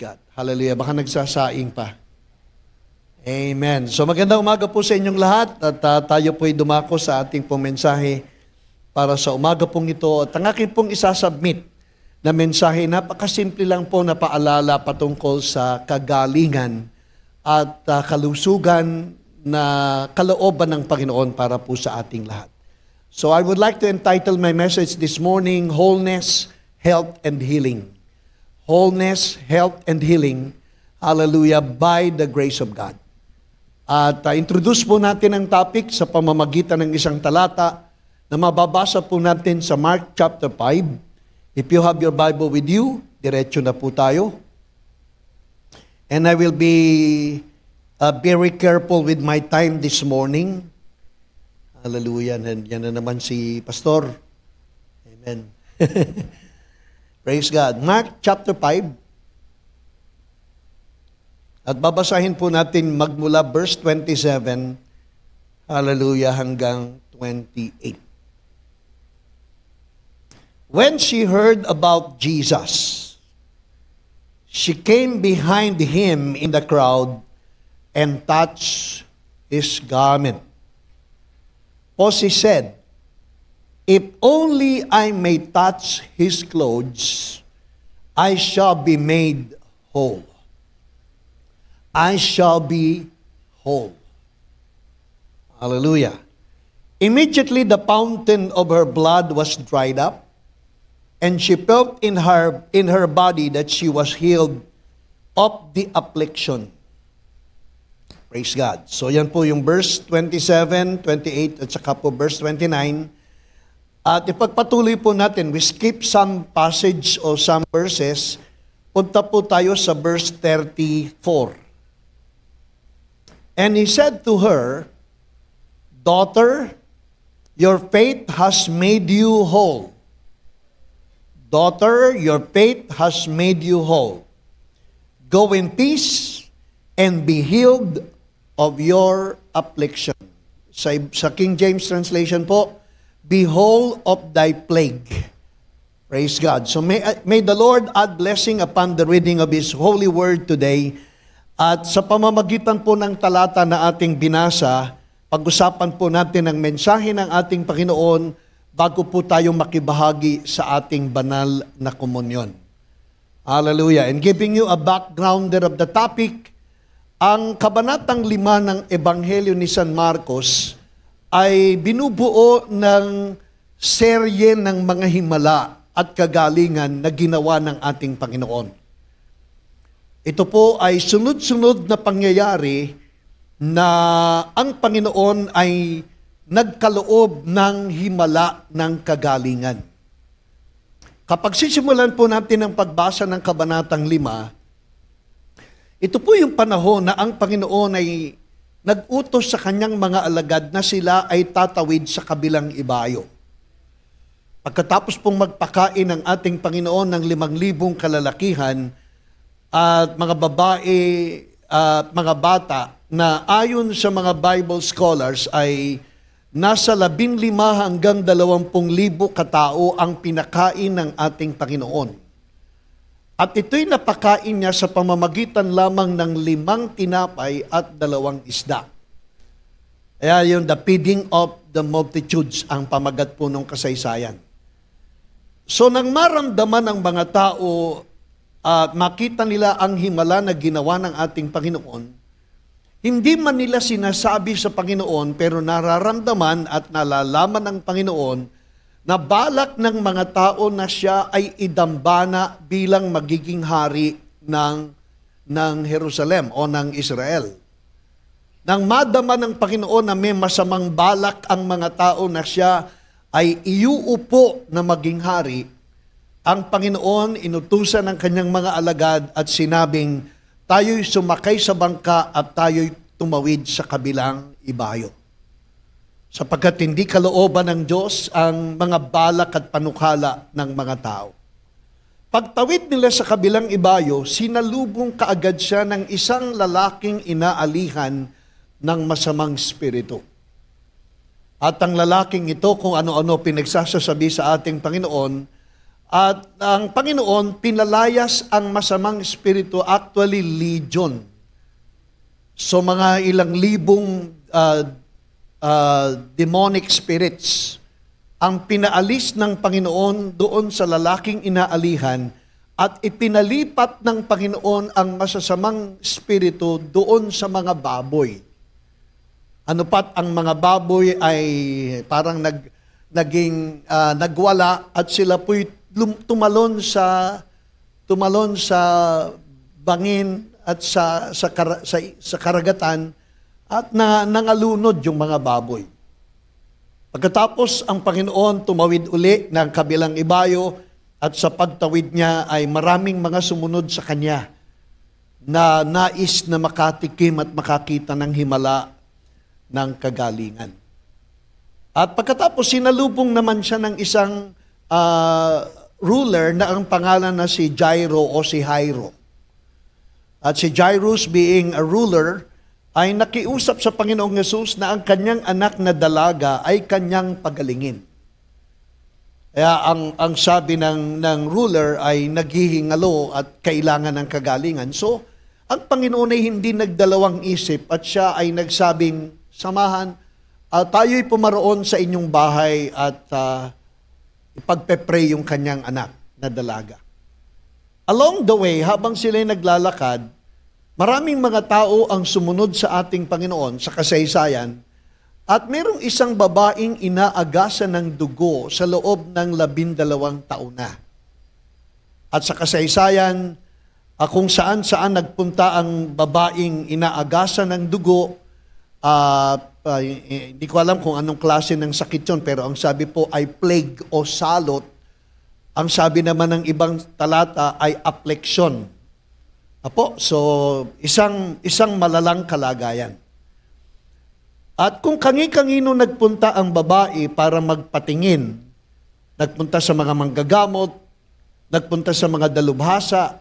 God. Hallelujah. Baka nagsasaing pa. Amen. So magandang umaga po sa inyong lahat at tayo po'y dumako sa ating pong mensahe para sa umaga pong ito. At ang aking pong isasubmit na mensahe, napakasimple lang po na paalala patungkol sa kagalingan at kalusugan na kalooban ng Panginoon para po sa ating lahat. So I would like to entitle my message this morning, Wholeness, Health, and Healing. Wholeness, Health, and Healing, hallelujah, by the grace of God. At introduce po natin ang topic sa pamamagitan ng isang talata na mababasa po natin sa Mark chapter 5. If you have your Bible with you, diretso na po tayo. And I will be very careful with my time this morning. Hallelujah. Yan na naman si Pastor. Amen. Praise God. Mark chapter 5. At babasahin po natin magmula verse 27, hallelujah, hanggang 28. When she heard about Jesus, she came behind him in the crowd and touched his garment. For she said, "If only I may touch his clothes, I shall be made whole." I shall be whole. Hallelujah. Immediately the fountain of her blood was dried up, and she felt in her body that she was healed of the affliction. Praise God. So yan po yung verse 27, 28, at saka po verse 29. At ipagpatuloy po natin, we skip some passage o some verses. Punta po tayo sa verse 34. And he said to her, "Daughter, your faith has made you whole. Daughter, your faith has made you whole. Go in peace and be healed of your affliction." Sa King James translation po, "Be whole of thy plague." Praise God. So may the Lord add blessing upon the reading of His holy word today. At sa pamamagitan po ng talata na ating binasa, pag-usapan po natin ang mensahe ng ating Panginoon bago po tayo makibahagi sa ating banal na komunyon. Hallelujah. And giving you a backgrounder of the topic, ang kabanatang 5 ng Ebanghelyo ni San Marcos ay binubuo ng serye ng mga himala at kagalingan na ginawa ng ating Panginoon. Ito po ay sunod-sunod na pangyayari na ang Panginoon ay nagkaloob ng himala ng kagalingan. Kapag sisimulan po natin ang pagbasa ng Kabanatang 5, ito po yung panahon na ang Panginoon ay nag-utos sa kanyang mga alagad na sila ay tatawid sa kabilang ibayo. Pagkatapos pong magpakain ng ating Panginoon ng 5,000 kalalakihan, at mga babae at mga bata na ayon sa mga Bible scholars ay nasa 15 hanggang 20,000 katao ang pinakain ng ating Panginoon. At ito'y napakain niya sa pamamagitan lamang ng 5 tinapay at 2 isda. Kaya yung the feeding of the multitudes ang pamagat po ng kasaysayan. So nang maramdaman ng mga tao at makita nila ang himala na ginawa ng ating Panginoon, hindi man nila sinasabi sa Panginoon, pero nararamdaman at nalalaman ng Panginoon na balak ng mga tao na siya ay idambana bilang magiging hari ng Jerusalem o ng Israel. Nang madama ng Panginoon na may masamang balak ang mga tao na siya ay iuupo na maging hari, ang Panginoon inutusan ng kanyang mga alagad at sinabing, tayo'y sumakay sa bangka at tayo'y tumawid sa kabilang ibayo. Sapagkat hindi kalooban ng Diyos ang mga balak at panukala ng mga tao. Pagtawid nila sa kabilang ibayo, sinalubong kaagad siya ng isang lalaking inaalihan ng masamang espiritu. At ang lalaking ito, kung ano-ano pinagsasasabi sa ating Panginoon, At ang Panginoon, pinalayas ang masamang espiritu, actually legion. So mga ilang libong demonic spirits ang pinaalis ng Panginoon doon sa lalaking inaalihan at ipinalipat ng Panginoon ang masasamang espiritu doon sa mga baboy. Ano pat ang mga baboy ay parang naging nagwala at sila po'y tumalon sa bangin at sa karagatan at nangalunod yung mga baboy. Pagkatapos ang Panginoon tumawid uli ng kabilang ibayo at sa pagtawid niya ay maraming mga sumunod sa kanya na nais na makatikim at makakita ng himala ng kagalingan. At pagkatapos sinalubong naman siya ng isang ruler na ang pangalan na si Jairo o si Jairo. At si Jairus being a ruler ay nakiusap sa Panginoong Hesus na ang kanyang anak na dalaga ay kanyang pagalingin. Kaya ang sabi ng ruler ay naghihingalo at kailangan ng kagalingan. So, ang Panginoon ay hindi nagdalawang isip at siya ay nagsabing, samahan, tayo'y pumaroon sa inyong bahay at ipagpe-pray yung kanyang anak na dalaga. Along the way, habang sila'y naglalakad, maraming mga tao ang sumunod sa ating Panginoon sa kasaysayan at merong isang babaeng inaagasan ng dugo sa loob ng 12 taon na. At sa kasaysayan, kung saan-saan nagpunta ang babaeng inaagasan ng dugo, hindi ko alam kung anong klase ng sakit yun, pero ang sabi po ay plague o salot. Ang sabi naman ng ibang talata ay affliction. So isang malalang kalagayan. At kung kangi-kangino nagpunta ang babae para magpatingin, nagpunta sa mga manggagamot, nagpunta sa mga dalubhasa,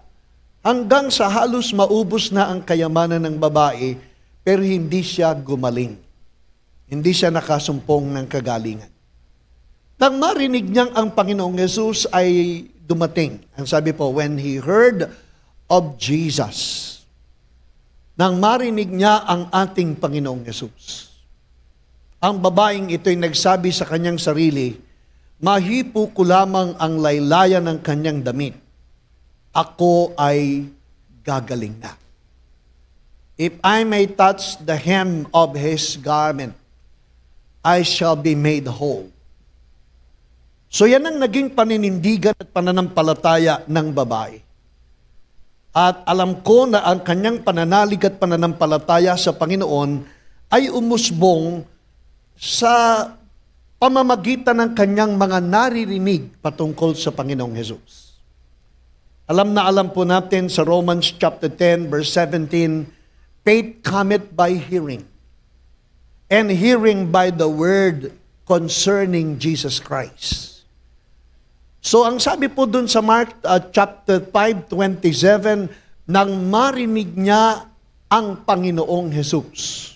hanggang sa halos maubos na ang kayamanan ng babae, pero hindi siya gumaling. Hindi siya nakasumpong ng kagalingan. Nang marinig niyang ang Panginoong Hesus ay dumating. Ang sabi po, when he heard of Jesus. Nang marinig niya ang ating Panginoong Hesus. Ang babaeng ito'y nagsabi sa kanyang sarili, mahipo ko lamang ang laylayan ng kanyang damit. Ako ay gagaling na. If I may touch the hem of his garment, I shall be made whole. So yan ang naging paninindigan at pananampalataya ng babae. At alam ko na ang kanyang pananalig at pananampalataya sa Panginoon ay umusbong sa pamamagitan ng kanyang mga naririnig patungkol sa Panginoong Hesus. Alam na alam po natin sa Romans chapter 10 verse 17, faith cometh by hearing, and hearing by the word concerning Jesus Christ. So ang sabi po dun sa Mark chapter 5:27, nang marinig niya ang Panginoong Jesus.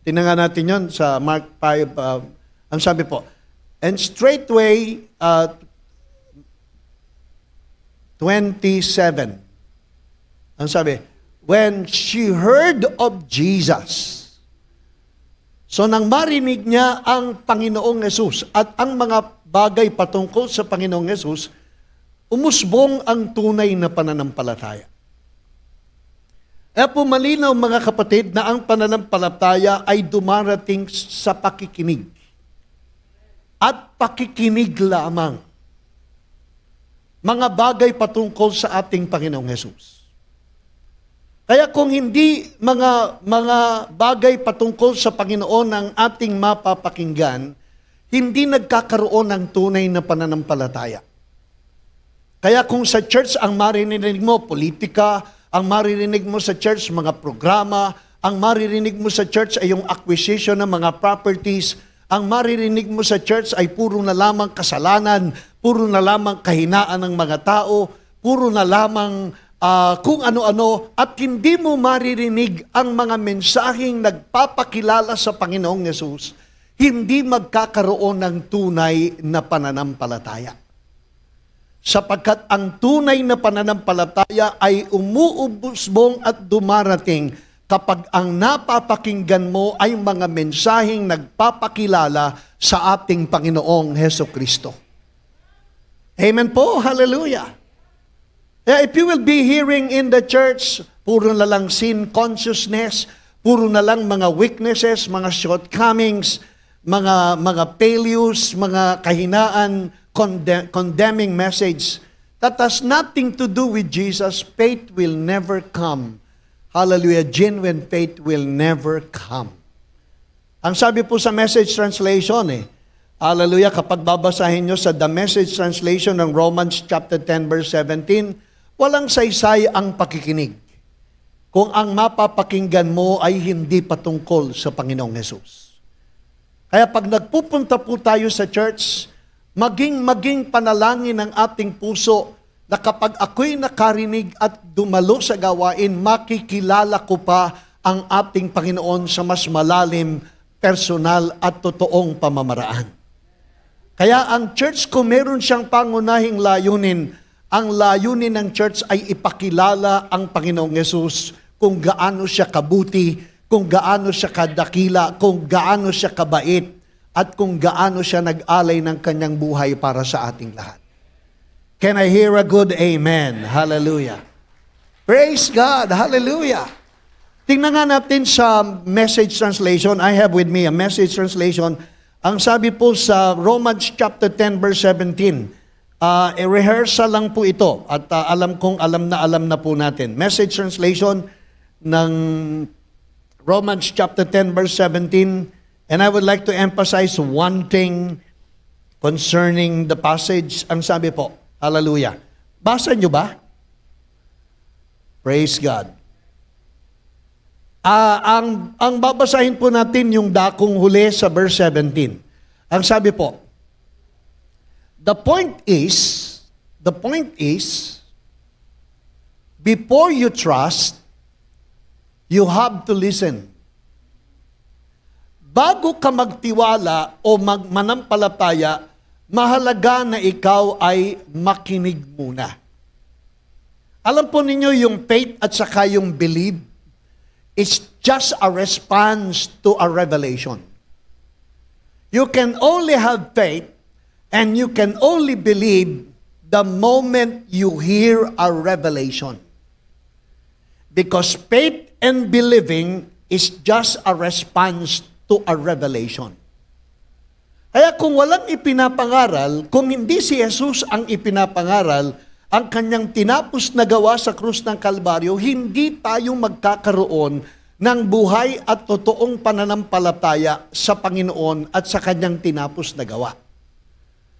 Tingnan natin yon sa Mark 5, ang sabi po, and straightway 27. Ang sabi, when she heard of Jesus. So nang marinig niya ang Panginoong Hesus at ang mga bagay patungkol sa Panginoong Hesus, umusbong ang tunay na pananampalataya. Kaya po malinaw mga kapatid na ang pananampalataya ay dumarating sa pakikinig. At pakikinig lamang. Mga bagay patungkol sa ating Panginoong Hesus. Kaya kung hindi mga bagay patungkol sa Panginoon ang ating mapapakinggan, hindi nagkakaroon ng tunay na pananampalataya. Kaya kung sa church ang maririnig mo, politika, ang maririnig mo sa church, mga programa, ang maririnig mo sa church ay yung acquisition ng mga properties, ang maririnig mo sa church ay puro na lamang kasalanan, puro na lamang kahinaan ng mga tao, puro na lamang kung ano-ano, at hindi mo maririnig ang mga mensaheng nagpapakilala sa Panginoong Yesus, hindi magkakaroon ng tunay na pananampalataya. sapagkat ang tunay na pananampalataya ay umuubusbong at dumarating kapag ang napapakinggan mo ay mga mensaheng nagpapakilala sa ating Panginoong Hesukristo. Amen po, hallelujah. If you will be hearing in the church, puro na lang sin consciousness, puro na lang mga weaknesses, mga shortcomings, mga failures, mga kahinaan, condemning message, that has nothing to do with Jesus, faith will never come. Hallelujah, genuine faith will never come. Ang sabi po sa Message Translation, hallelujah, kapag babasahin nyo sa The Message Translation ng Romans chapter 10 verse 17, walang saysay ang pakikinig kung ang mapapakinggan mo ay hindi patungkol sa Panginoong Hesus. Kaya pag nagpupunta po tayo sa church, maging panalangin ng ating puso na kapag ako'y nakarinig at dumalo sa gawain, makikilala ko pa ang ating Panginoon sa mas malalim, personal at totoong pamamaraan. Kaya ang church, kung meron siyang pangunahing layunin, ang layunin ng church ay ipakilala ang Panginoong Yesus kung gaano siya kabuti, kung gaano siya kadakila, kung gaano siya kabait, at kung gaano siya nag-alay ng kanyang buhay para sa ating lahat. Can I hear a good amen? Hallelujah. Praise God. Hallelujah. Tingnan nga natin sa Message Translation. I have with me a Message Translation. Ang sabi po sa Romans chapter 10 verse 17, rehearsal lang po ito at alam na po natin. Message Translation ng Romans chapter 10 verse 17. And I would like to emphasize one thing concerning the passage. Ang sabi po, hallelujah. Basa nyo ba? Praise God. Ang babasahin po natin yung dakong huli sa verse 17. Ang sabi po, the point is, before you trust, you have to listen. Bago ka magtiwala o manampalataya, mahalaga na ikaw ay makinig muna. Alam po ninyo yung faith at saka yung believe is just a response to a revelation. You can only have faith and you can only believe the moment you hear a revelation. Because faith and believing is just a response to a revelation. Kaya kung walang ipinapangaral, kung hindi si Jesus ang ipinapangaral, ang kanyang tinapos na gawa sa krus ng Kalbaryo, hindi tayo magkakaroon ng buhay at totoong pananampalataya sa Panginoon at sa kanyang tinapos na gawa.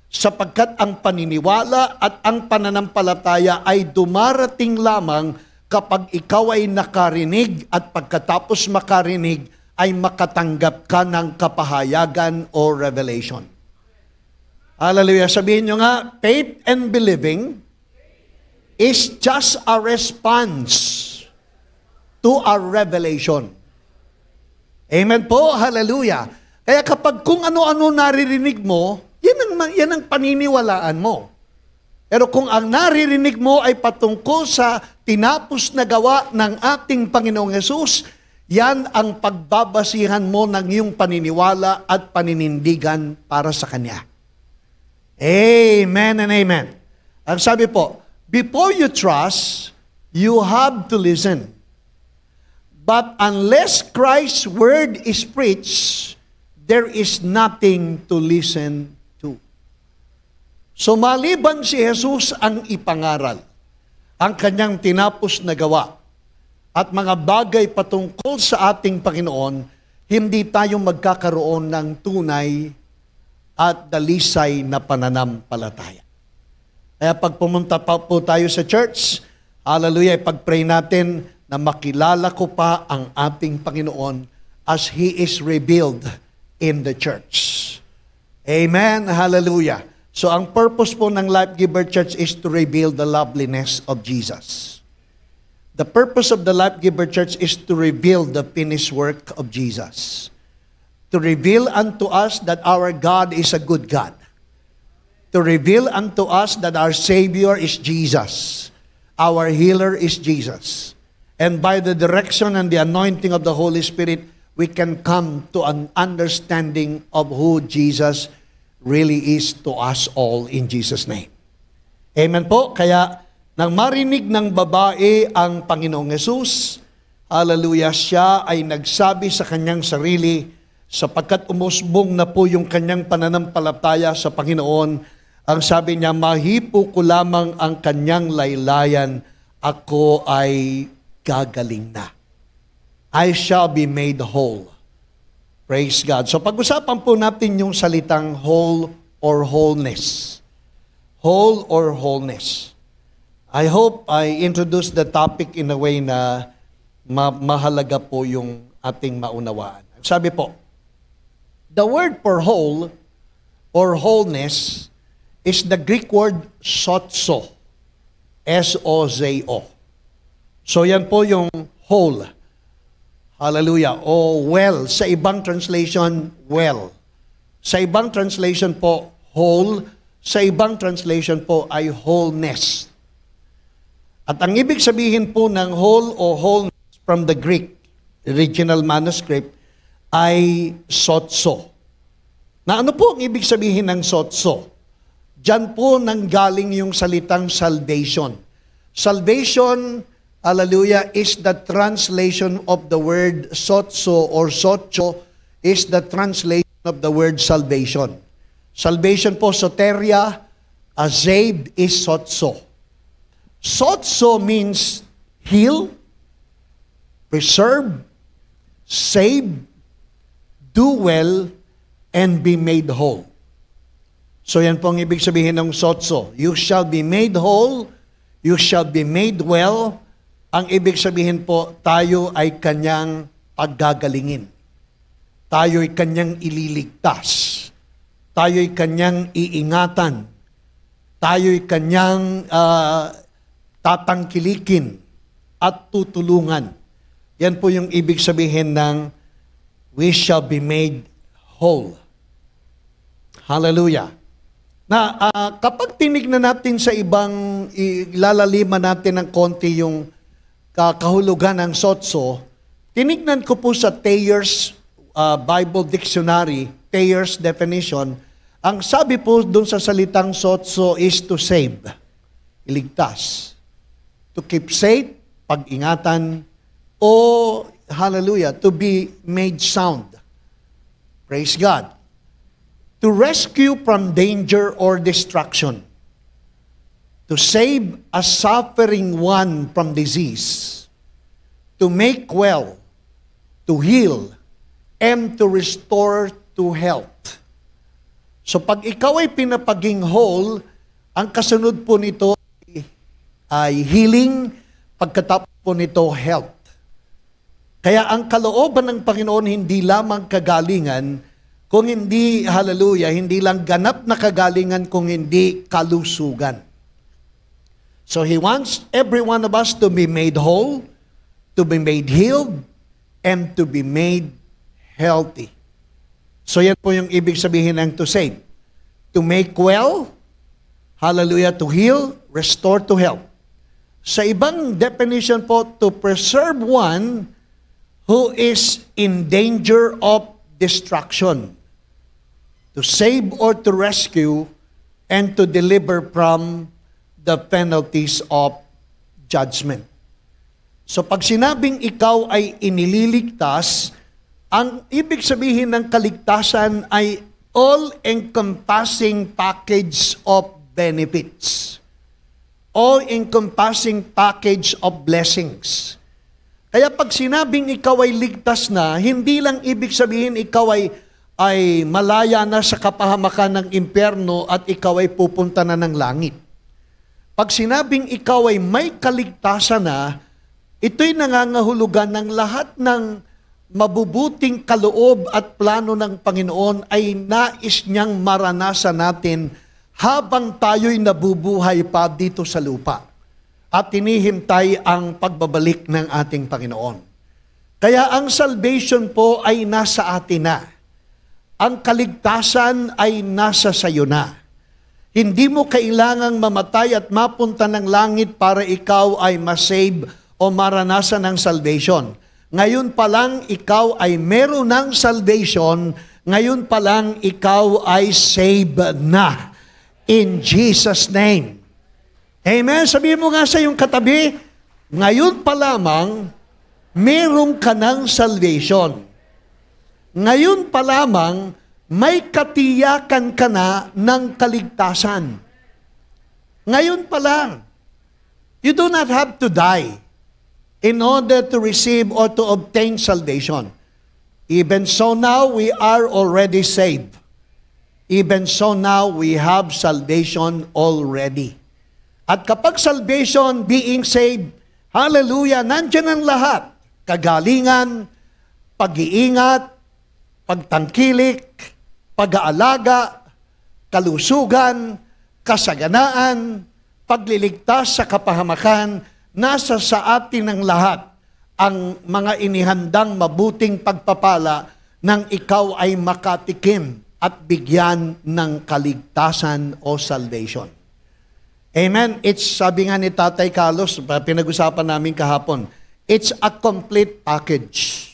Sapagkat ang paniniwala at ang pananampalataya ay dumarating lamang kapag ikaw ay nakarinig at pagkatapos makarinig, ay makatanggap ka ng kapahayagan o revelation. Hallelujah. Sabihin nyo nga, faith and believing is just a response to a revelation. Amen po. Hallelujah. Kaya kapag kung ano-ano naririnig mo, yan ang paniniwalaan mo. Pero kung ang naririnig mo ay patungkol sa tinapos na gawa ng ating Panginoong Hesus, yan ang pagbabasihan mo ng iyong paniniwala at paninindigan para sa Kanya. Amen and amen. Ang sabi po, before you trust, you have to listen. But unless Christ's word is preached, there is nothing to listen to. So maliban si Jesus ang ipangaral, ang Kanyang tinapos na gawa, at mga bagay patungkol sa ating Panginoon, hindi tayo magkakaroon ng tunay at dalisay na pananampalataya. Kaya pag pumunta pa po tayo sa church, hallelujah, ipag-pray natin na makilala ko pa ang ating Panginoon as He is revealed in the church. Amen, hallelujah. So ang purpose po ng Life Giver Church is to reveal the loveliness of Jesus. The purpose of the Life Giver Church is to reveal the finished work of Jesus. To reveal unto us that our God is a good God. to reveal unto us that our Savior is Jesus. Our healer is Jesus. And by the direction and the anointing of the Holy Spirit, we can come to an understanding of who Jesus really is to us all in Jesus' name. Amen po. Kaya nang marinig ng babae ang Panginoong Hesus, hallelujah, siya ay nagsabi sa kanyang sarili, sapagkat umusbong na po yung kanyang pananampalataya sa Panginoon, ang sabi niya, mahipo ko lamang ang kanyang laylayan, ako ay gagaling na. I shall be made whole. Praise God. So pag-usapan po natin yung salitang whole or wholeness. Whole or wholeness. I hope I introduced the topic in a way na mahalaga po yung ating maunawaan. Sabi po, the word for whole or wholeness is the Greek word sozo. S-O-Z-O. So yan po yung whole. Hallelujah. O well. Sa ibang translation, well. Sa ibang translation po, whole. Sa ibang translation po ay wholeness. At ang ibig sabihin po ng whole o wholeness from the Greek original manuscript ay sozo. Na ano po ang ibig sabihin ng sozo? Diyan po nanggaling yung salitang salvation. Salvation, hallelujah, is the translation of the word sozo or sozo is the translation of the word salvation. Salvation po, soteria, saved is sozo. Sozo means heal, preserve, save, do well, and be made whole. So yan po ang ibig sabihin ng sozo. You shall be made whole, you shall be made well. Ang ibig sabihin po, tayo ay kanyang paggagalingin. Tayo ay kanyang ililigtas. Tayo ay kanyang iingatan. Tayo ay kanyang tatangkilikin at tutulungan. Yan po yung ibig sabihin ng we shall be made whole. Hallelujah. Na kapag tinignan natin sa ibang, ilalaliman natin ng konti yung kahulugan ng sozo, tinignan ko po sa Thayer's Bible Dictionary, Thayer's definition, ang sabi po dun sa salitang sozo is to save, iligtas. To keep safe, pag-ingatan, o, hallelujah, to be made sound. Praise God. To rescue from danger or destruction. To save a suffering one from disease. To make well. To heal. And to restore to health. So pag ikaw ay pinapaging whole, ang kasunod po nito ay healing, pagkatapos po nito health. Kaya ang kalooban ng Panginoon hindi lamang kagalingan, kung hindi, hallelujah, hindi lang ganap na kagalingan, kung hindi kalusugan. So He wants every one of us to be made whole, to be made healed, and to be made healthy. So yan po yung ibig sabihin ng to save. To make well, hallelujah, to heal, restore to health. Sa ibang definition po, to preserve one who is in danger of destruction. To save or to rescue and to deliver from the penalties of judgment. So pag sinabing ikaw ay inililigtas, ang ibig sabihin ng kaligtasan ay all-encompassing package of benefits. All-encompassing package of blessings. Kaya pag sinabing ikaw ay ligtas na, hindi lang ibig sabihin ikaw ay malaya na sa kapahamakan ng impyerno at ikaw ay pupunta na ng langit. Pag sinabing ikaw ay may kaligtasan na, ito'y nangangahulugan ng lahat ng mabubuting kaloob at plano ng Panginoon ay nais niyang maranasan natin habang tayo'y nabubuhay pa dito sa lupa at tinihintay ang pagbabalik ng ating Panginoon. Kaya ang salvation po ay nasa atin na. Ang kaligtasan ay nasa sayo na. Hindi mo kailangang mamatay at mapunta ng langit para ikaw ay masave o maranasan ng salvation. Ngayon pa lang ikaw ay meron ng salvation, ngayon pa lang ikaw ay saved na. In Jesus' name. Amen? Sabihin mo nga sa iyong katabi, ngayon pa lamang, meron ka ng salvation. Ngayon pa lamang, may katiyakan ka na ng kaligtasan. Ngayon pa lang, you do not have to die in order to receive or to obtain salvation. Even so now, we are already saved. Even so now, we have salvation already. At kapag salvation, being saved, hallelujah, nandyan ang lahat. Kagalingan, pag-iingat, pagtangkilik, pag-aalaga, kalusugan, kasaganaan, pagliligtas sa kapahamakan, nasa sa atin ng lahat ang mga inihandang mabuting pagpapala nang ikaw ay makatikim at bigyan ng kaligtasan o salvation. Amen? Sabi nga ni Tatay Carlos, pinag-usapan namin kahapon, it's a complete package.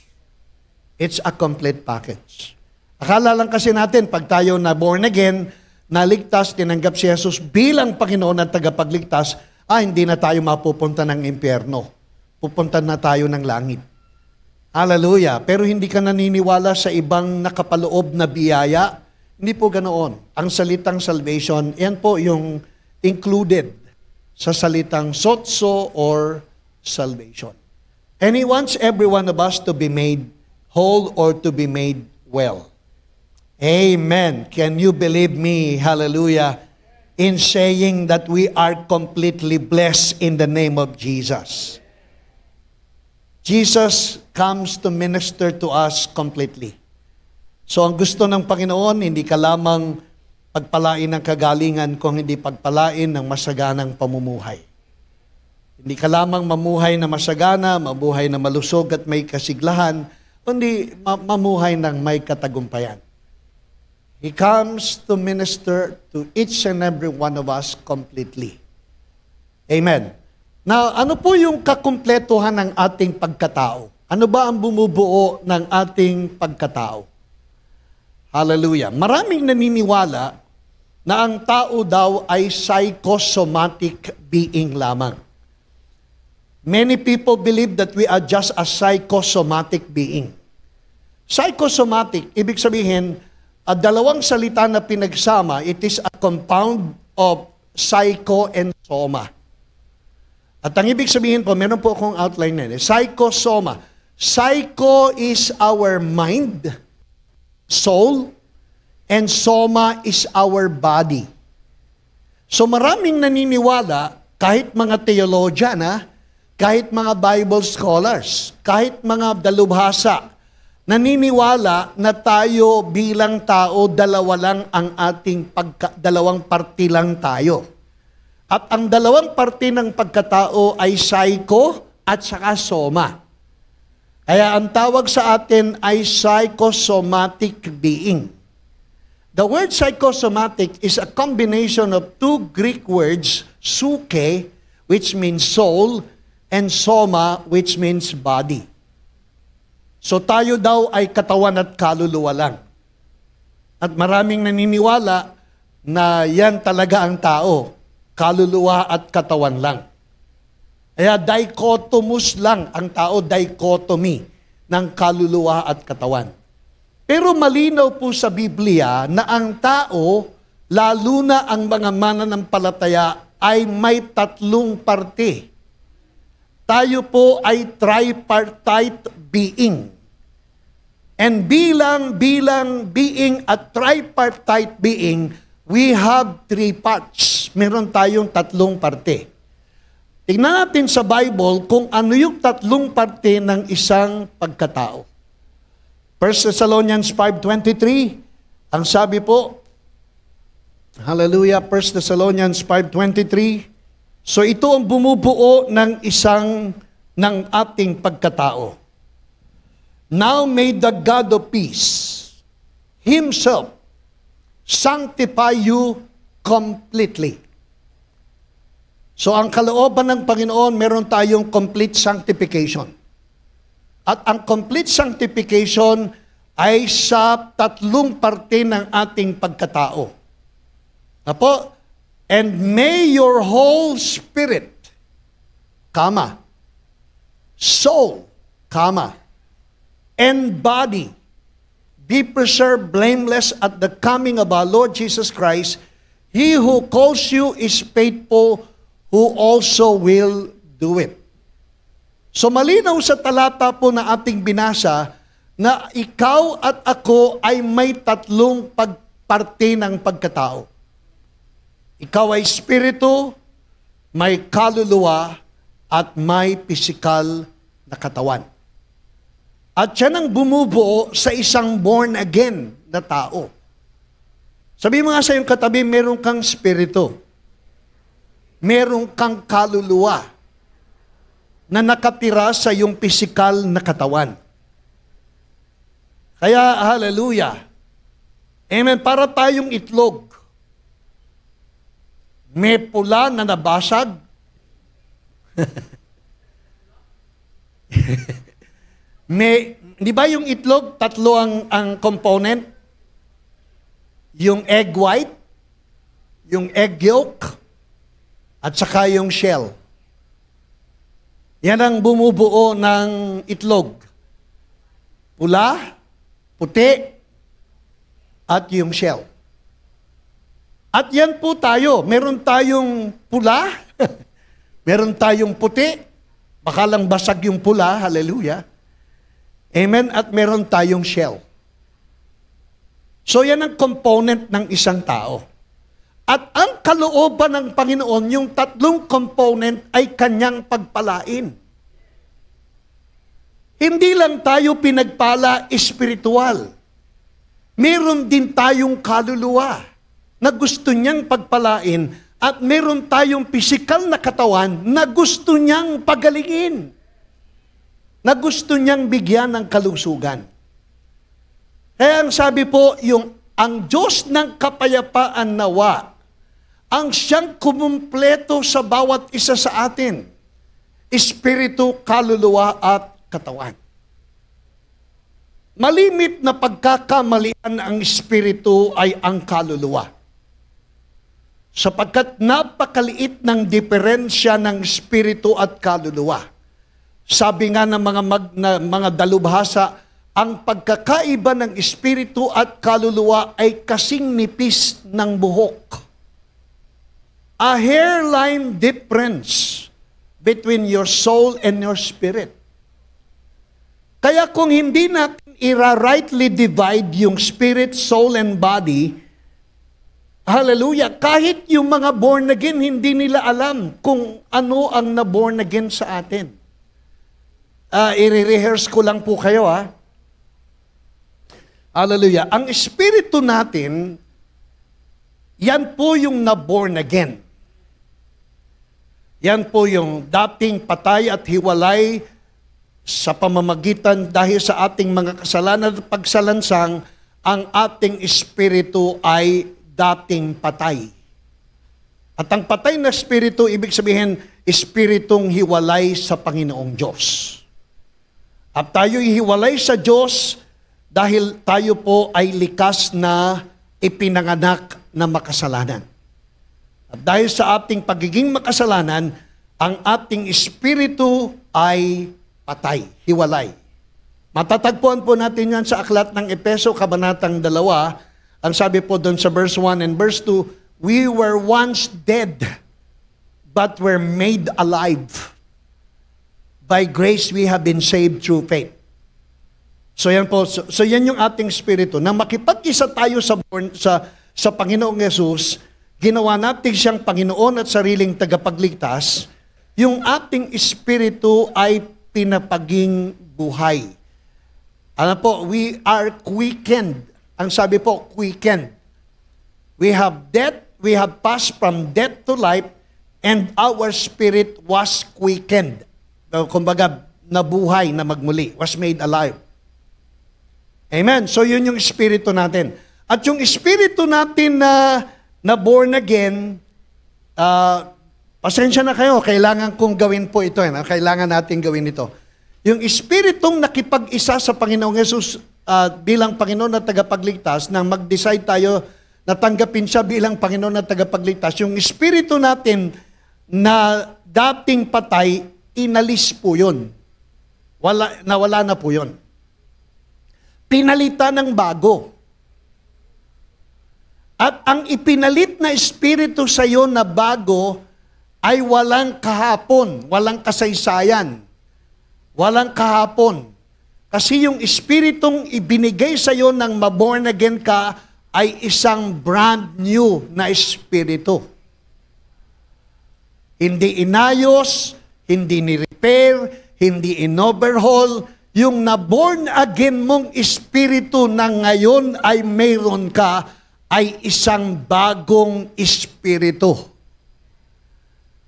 It's a complete package. Akala lang kasi natin, pag tayo na born again, naligtas, tinanggap si Jesus bilang Panginoon at tagapagligtas, hindi na tayo mapupunta ng impyerno. Pupunta na tayo ng langit. Hallelujah. Pero hindi ka naniniwala sa ibang nakapaloob na biyaya? Hindi po ganoon. Ang salitang salvation, yan po yung included sa salitang sotso or salvation. And He wants every one of us to be made whole or to be made well. Amen. Can you believe me, hallelujah, in saying that we are completely blessed in the name of Jesus? Jesus comes to minister to us completely. So ang gusto ng Panginoon, hindi ka lamang pagpalain ng kagalingan, kung hindi pagpalain ng masaganang pamumuhay. Hindi ka lamang mamuhay na masagana, mabuhay na malusog at may kasiglahan, kundi mamuhay ng may katagumpayan. He comes to minister to each and every one of us completely. Amen. Now, ano po yung kakumpletuhan ng ating pagkatao? Ano ba ang bumubuo ng ating pagkatao? Hallelujah. Maraming naniniwala na ang tao daw ay psychosomatic being lamang. Many people believe that we are just a psychosomatic being. Psychosomatic, ibig sabihin, dalawang salita na pinagsama, it is a compound of psycho and soma. At ang ibig sabihin po, meron po akong outline na yun, psychosoma. Psycho is our mind, soul, and soma is our body. So maraming naniniwala, kahit mga theologian, kahit mga Bible scholars, kahit mga dalubhasa, naniniwala na tayo bilang tao, dalawa lang ang ating dalawang parte lang tayo. At ang dalawang parte ng pagkatao ay psycho at saka soma. Kaya ang tawag sa atin ay psychosomatic being. The word psychosomatic is a combination of two Greek words, suke, which means soul, and soma, which means body. So tayo daw ay katawan at kaluluwa lang. At maraming naniniwala na yan talaga ang tao, kaluluwa at katawan lang. Kaya dichotomous lang ang tao, dichotomy ng kaluluwa at katawan. Pero malinaw po sa Biblia na ang tao, lalo na ang mga mananampalataya, ay may tatlong parte. Tayo po ay tripartite being. And bilang being at tripartite being, we have three parts. Meron tayong tatlong parte. Tingnan natin sa Bible kung ano yung tatlong parte ng isang pagkatao. 1 Thessalonians 5:23, ang sabi po, hallelujah, 1 Thessalonians 5:23, so ito ang bumubuo ng ating pagkatao. Now may the God of peace Himself sanctify you completely. So ang kalooban ng Panginoon, meron tayong complete sanctification. At ang complete sanctification ay sa tatlong parte ng ating pagkatao. Apo, and may your whole spirit, soul, and body be preserved blameless at the coming of our Lord Jesus Christ. He who calls you is faithful, who also will do it. So malinaw sa talata po na ating binasa na ikaw at ako ay may tatlong pagparte ng pagkatao. Ikaw ay espiritu, may kaluluwa, at may pisikal na katawan. At yan ang bumubuo sa isang born again na tao. Sabi mo nga sa iyong katabi, meron kang espiritu. Meron kang kaluluwa na nakatira sa iyong pisikal na katawan. Kaya, hallelujah. Amen. Para tayong itlog. May pula na nabasag. Di ba yung itlog, tatlo ang component? Yung egg white, yung egg yolk, at saka yung shell. Yan ang bumubuo ng itlog. Pula, puti, at yung shell. At yan po tayo. Meron tayong pula, meron tayong puti, baka lang basag yung pula, hallelujah. Amen? At meron tayong shell. So yan ang component ng isang tao. At ang kalooban ng Panginoon, yung tatlong component ay kanyang pagpalain. Hindi lang tayo pinagpala espiritual. Meron din tayong kaluluwa na gusto niyang pagpalain at meron tayong pisikal na katawan na gusto niyang pagalingin. Na gusto niyang bigyan ng kalusugan. Kaya ang sabi po, ang Diyos ng kapayapaan nawa, ang siyang kumumpleto sa bawat isa sa atin. Espiritu, kaluluwa, at katawan. Malimit na pagkakamalian ang espiritu ay ang kaluluwa. Sapagkat napakaliit ng diferensya ng espiritu at kaluluwa. Sabi nga ng mga dalubhasa, ang pagkakaiba ng espiritu at kaluluwa ay kasing nipis ng buhok. A hairline difference between your soul and your spirit. Kaya kung hindi natin rightly divide yung spirit, soul, and body, hallelujah, kahit yung mga born again, hindi nila alam kung ano ang na-born again sa atin. I-rehearse ko lang po kayo, Hallelujah. Ang espiritu natin, yan po yung na-born again. Yan po yung dating patay at hiwalay sa pamamagitan dahil sa ating mga kasalanan at pagsalansang, ang ating espiritu ay dating patay. At ang patay na espiritu, ibig sabihin, espiritong hiwalay sa Panginoong Diyos. At tayo hiwalay sa Diyos dahil tayo po ay likas na ipinanganak na makasalanan. At dahil sa ating pagiging makasalanan, ang ating espiritu ay patay, hiwalay. Matatagpuan po natin yan sa aklat ng Efeso, Kabanatang 2. Ang sabi po doon sa verse 1 and verse 2, we were once dead, but were made alive. By grace we have been saved through faith. So yan po, so yan yung ating espiritu. Na makipag-isa tayo sa Panginoong Yesus, ginawa natin siyang Panginoon at sariling tagapagligtas, yung ating espiritu ay pinapaging buhay. Ano po, we are quickened. Ang sabi po, quickened. We have passed from death to life, and our spirit was quickened. Kumbaga, nabuhay na magmuli, was made alive. Amen. So yun yung espiritu natin. At yung espiritu natin na born again, pasensya na kayo, kailangan kong gawin po ito. Kailangan natin gawin ito. Yung espiritong nakipag-isa sa Panginoong Hesus bilang Panginoon na tagapagligtas, nang mag-decide tayo na tanggapin siya bilang Panginoon na tagapagligtas, yung espiritu natin na dating patay, inalis po yun. Nawala na po yun. Pinalitan ng bago. At ang ipinalit na espiritu sa iyo na bago ay walang kahapon, walang kasaysayan, walang kahapon. Kasi yung espiritong ibinigay sa iyo ng maborn again ka ay isang brand new na espiritu. Hindi inayos, hindi ni-repair, hindi in-overhaul. Yung na-born again mong espiritu na ngayon ay mayroon ka, ay isang bagong espiritu.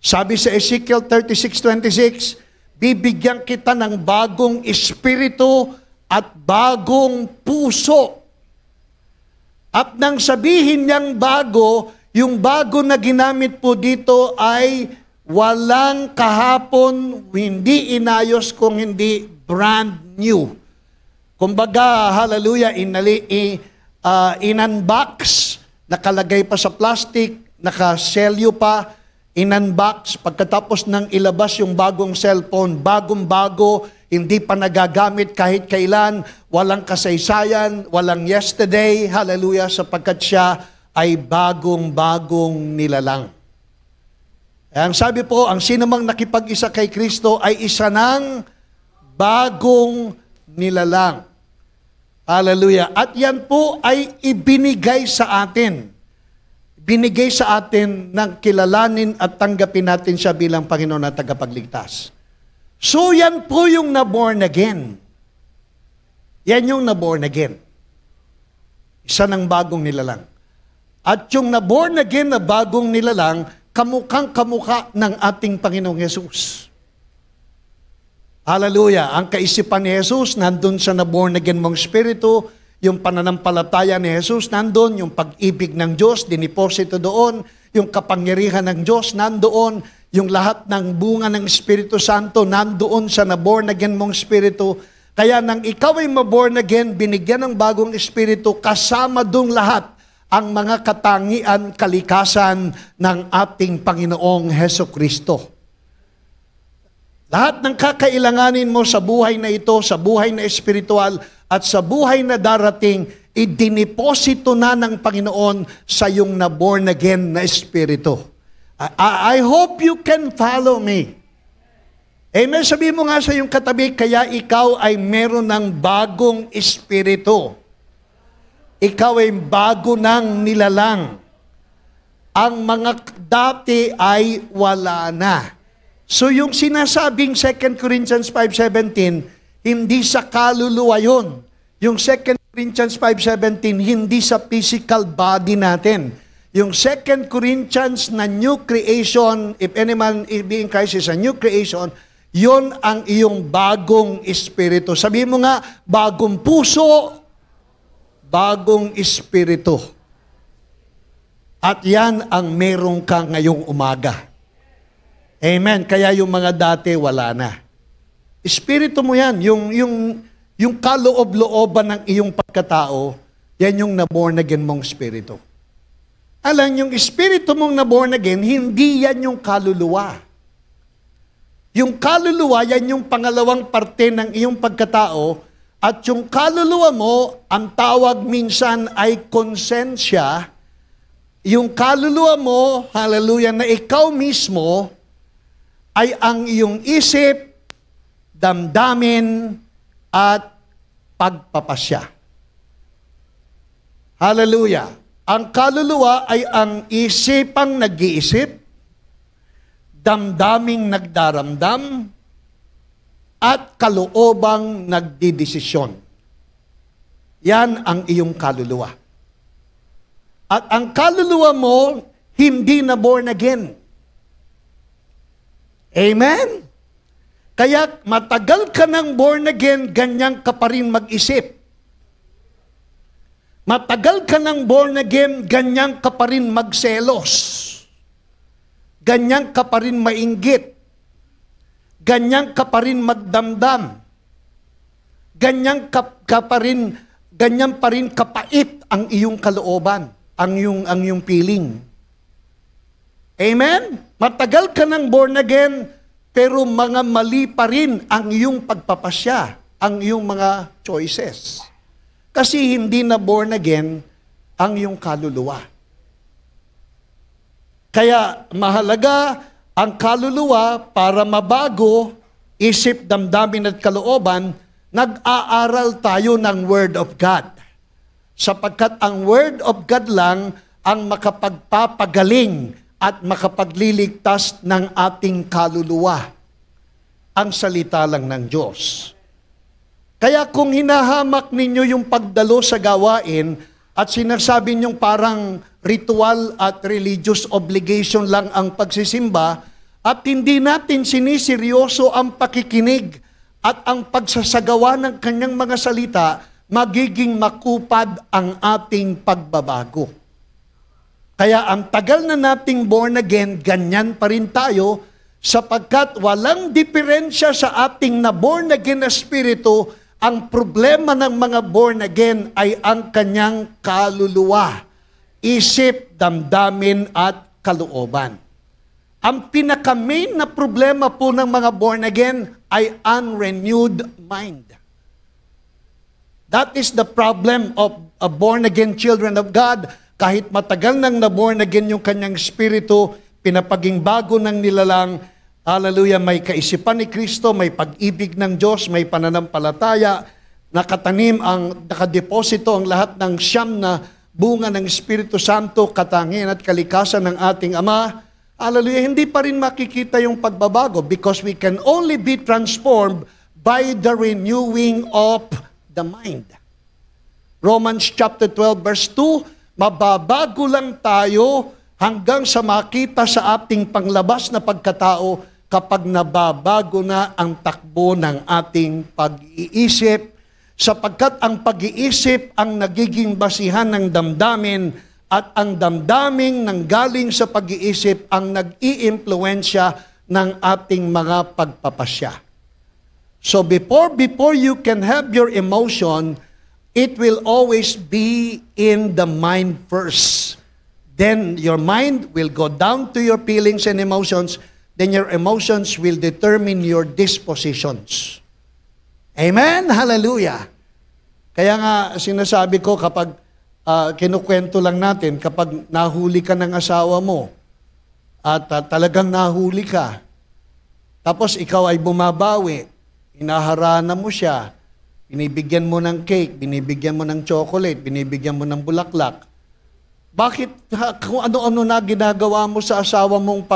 Sabi sa Ezekiel 36:26, bibigyan kita ng bagong espiritu at bagong puso. At nang sabihin niyang bago, yung bago na ginamit po dito ay walang kahapon, hindi inayos kung hindi brand new. Kumbaga, hallelujah, in-unbox, nakalagay pa sa plastic, nakaselyo pa, in-unbox, pagkatapos ng ilabas yung bagong cellphone, bagong-bago, hindi pa nagagamit kahit kailan, walang kasaysayan, walang yesterday, hallelujah, sapagkat siya ay bagong-bagong nilalang. Ang sabi po, ang sinumang nakipag-isa kay Kristo ay isa ng bagong nilalang. Hallelujah. At yan po ay ibinigay sa atin. Binigay sa atin ng kilalanin at tanggapin natin siya bilang Panginoon at tagapagligtas. So yan po yung na-born again. Yan yung na-born again. Isa ng bagong nilalang. At yung na-born again na bagong nilalang, kamukhang-kamukha ng ating Panginoong Hesus. Hallelujah. Ang kaisipan ni Jesus, nandun sa na-born again mong spirito, yung pananampalataya ni Jesus, nandun, yung pag-ibig ng Diyos, diniposito doon, yung kapangyarihan ng Diyos, nandoon, yung lahat ng bunga ng Espiritu Santo, nandoon sa na-born again mong spirito. Kaya nang ikaw ay ma-born again, binigyan ng bagong espiritu, kasama doon lahat ang mga katangian, kalikasan ng ating Panginoong Hesukristo. Lahat ng kakailanganin mo sa buhay na ito, sa buhay na espiritual, at sa buhay na darating, idiniposito na ng Panginoon sa iyong na-born again na espiritu. I hope you can follow me. Amen. Sabi mo nga sa iyong katabi, kaya ikaw ay meron ng bagong espiritu. Ikaw ay bago ng nilalang. Ang mga dati ay wala na. So yung sinasabing 2 Corinthians 5:17, hindi sa kaluluwa yun. Yung 2 Corinthians 5:17, hindi sa physical body natin. Yung 2 Corinthians na new creation, if any man be in Christ is a new creation, yun ang iyong bagong espiritu. Sabihin mo nga, bagong puso, bagong espiritu. At yan ang meron ka ngayong umaga. Amen. Kaya yung mga dati, wala na. Espiritu mo yan. Yung kaloob-looban ng iyong pagkatao, yan yung na-born again mong espiritu. Alam, yung espiritu mong na-born again, hindi yan yung kaluluwa. Yung kaluluwa, yan yung pangalawang parte ng iyong pagkatao, at yung kaluluwa mo, ang tawag minsan ay konsensya. Yung kaluluwa mo, hallelujah, na ikaw mismo, ay ang iyong isip, damdamin, at pagpapasya. Hallelujah. Ang kaluluwa ay ang isipang nag-iisip, damdaming nagdaramdam, at kaloobang nagdidesisyon. Yan ang iyong kaluluwa. At ang kaluluwa mo, hindi na born again. Amen? Kaya matagal ka nang born again, ganyan ka pa rin mag-isip. Matagal ka ng born again, ganyan ka pa rin magselos. Ganyan ka pa rin mainggit. Ganyan ka pa rin magdamdam. Ganyan pa rin kapait ang iyong kalooban, ang iyong feeling. Amen? Matagal ka ng born again, pero mga mali pa rin ang iyong pagpapasya, ang iyong mga choices. Kasi hindi na born again ang iyong kaluluwa. Kaya mahalaga ang kaluluwa para mabago, isip, damdamin at kalooban, nag-aaral tayo ng Word of God. Sapagkat ang Word of God lang ang makapagpapagaling at makapagliligtas ng ating kaluluwa. Ang salita lang ng Diyos. Kaya kung hinahamak ninyo yung pagdalo sa gawain at sinasabi ninyong parang ritual at religious obligation lang ang pagsisimba at hindi natin siniseryoso ang pakikinig at ang pagsasagawa ng kanyang mga salita, magiging makupad ang ating pagbabago. Kaya ang tagal na nating born again, ganyan pa rin tayo, sapagkat walang diferensya sa ating na born again na spirito. Ang problema ng mga born again ay ang kanyang kaluluwa, isip, damdamin at kalooban. Ang pinaka-main na problema po ng mga born again ay unrenewed mind. That is the problem of a born again children of God. Kahit matagal nang na-born again yung kanyang spirito, pinapaging bago ng nilalang, hallelujah, may kaisipan ni Kristo, may pag-ibig ng Diyos, may pananampalataya, nakatanim nakadeposito ang lahat ng siyam na bunga ng Espiritu Santo, katangian at kalikasan ng ating Ama. Hallelujah, hindi pa rin makikita yung pagbabago because we can only be transformed by the renewing of the mind. Romans chapter 12 verse 2, mababago lang tayo hanggang sa makita sa ating panglabas na pagkatao kapag nababago na ang takbo ng ating pag-iisip, sapagkat ang pag-iisip ang nagiging basihan ng damdamin at ang damdaming nanggaling sa pag-iisip ang nag-iimpluwensya ng ating mga pagpapasya. So before you can have your emotion, it will always be in the mind first. Then your mind will go down to your feelings and emotions. Then your emotions will determine your dispositions. Amen? Hallelujah. Kaya nga sinasabi ko kapag kinukwento lang natin, kapag nahuli ka ng asawa mo at talagang nahuli ka, tapos ikaw ay bumabawi, inaharana mo siya, binibigyan mo ng cake, binibigyan mo ng chocolate, binibigyan mo ng bulaklak. Bakit kung ano-ano na ginagawa mo sa asawa mong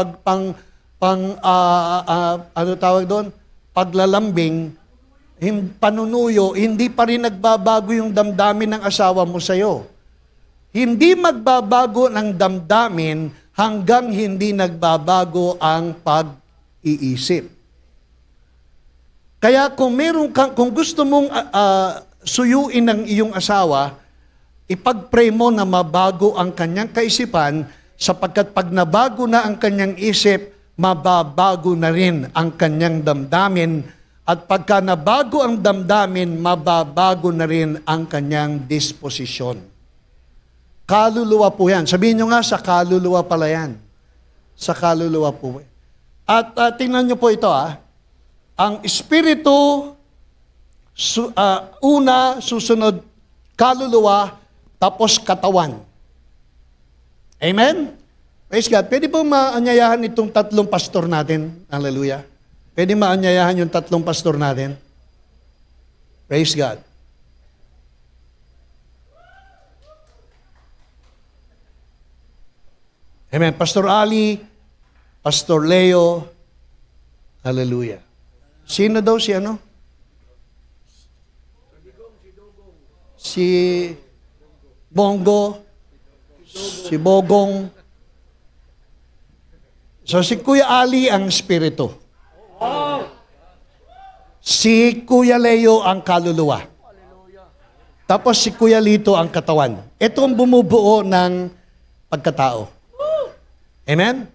paglalambing, panunuyo, hindi pa rin nagbabago yung damdamin ng asawa mo sa'yo. Hindi magbabago ng damdamin hanggang hindi nagbabago ang pag-iisip. Kaya kung gusto mong suyuin ng iyong asawa, ipag-pray mo na mabago ang kanyang kaisipan, sapagkat pag nabago na ang kanyang isip, mababago na rin ang kanyang damdamin, at pagka nabago ang damdamin, mababago na rin ang kanyang disposisyon. Kaluluwa po yan. Sabihin nyo nga, sa kaluluwa pala yan. Sa kaluluwa po. At tingnan nyo po ito ang espiritu, una, susunod, kaluluwa, tapos katawan. Amen? Praise God. Pwede po maanyayahan itong tatlong pastor natin? Hallelujah. Pwede maanyayahan yung tatlong pastor natin? Praise God. Amen. Pastor Ali, Pastor Leo, hallelujah. Sino daw si ano? Si Bongo, si Bogong. So si Kuya Ali ang espiritu. Si Kuya Leo ang kaluluwa. Tapos si Kuya Lito ang katawan. Ito ang bumubuo ng pagkatao. Amen?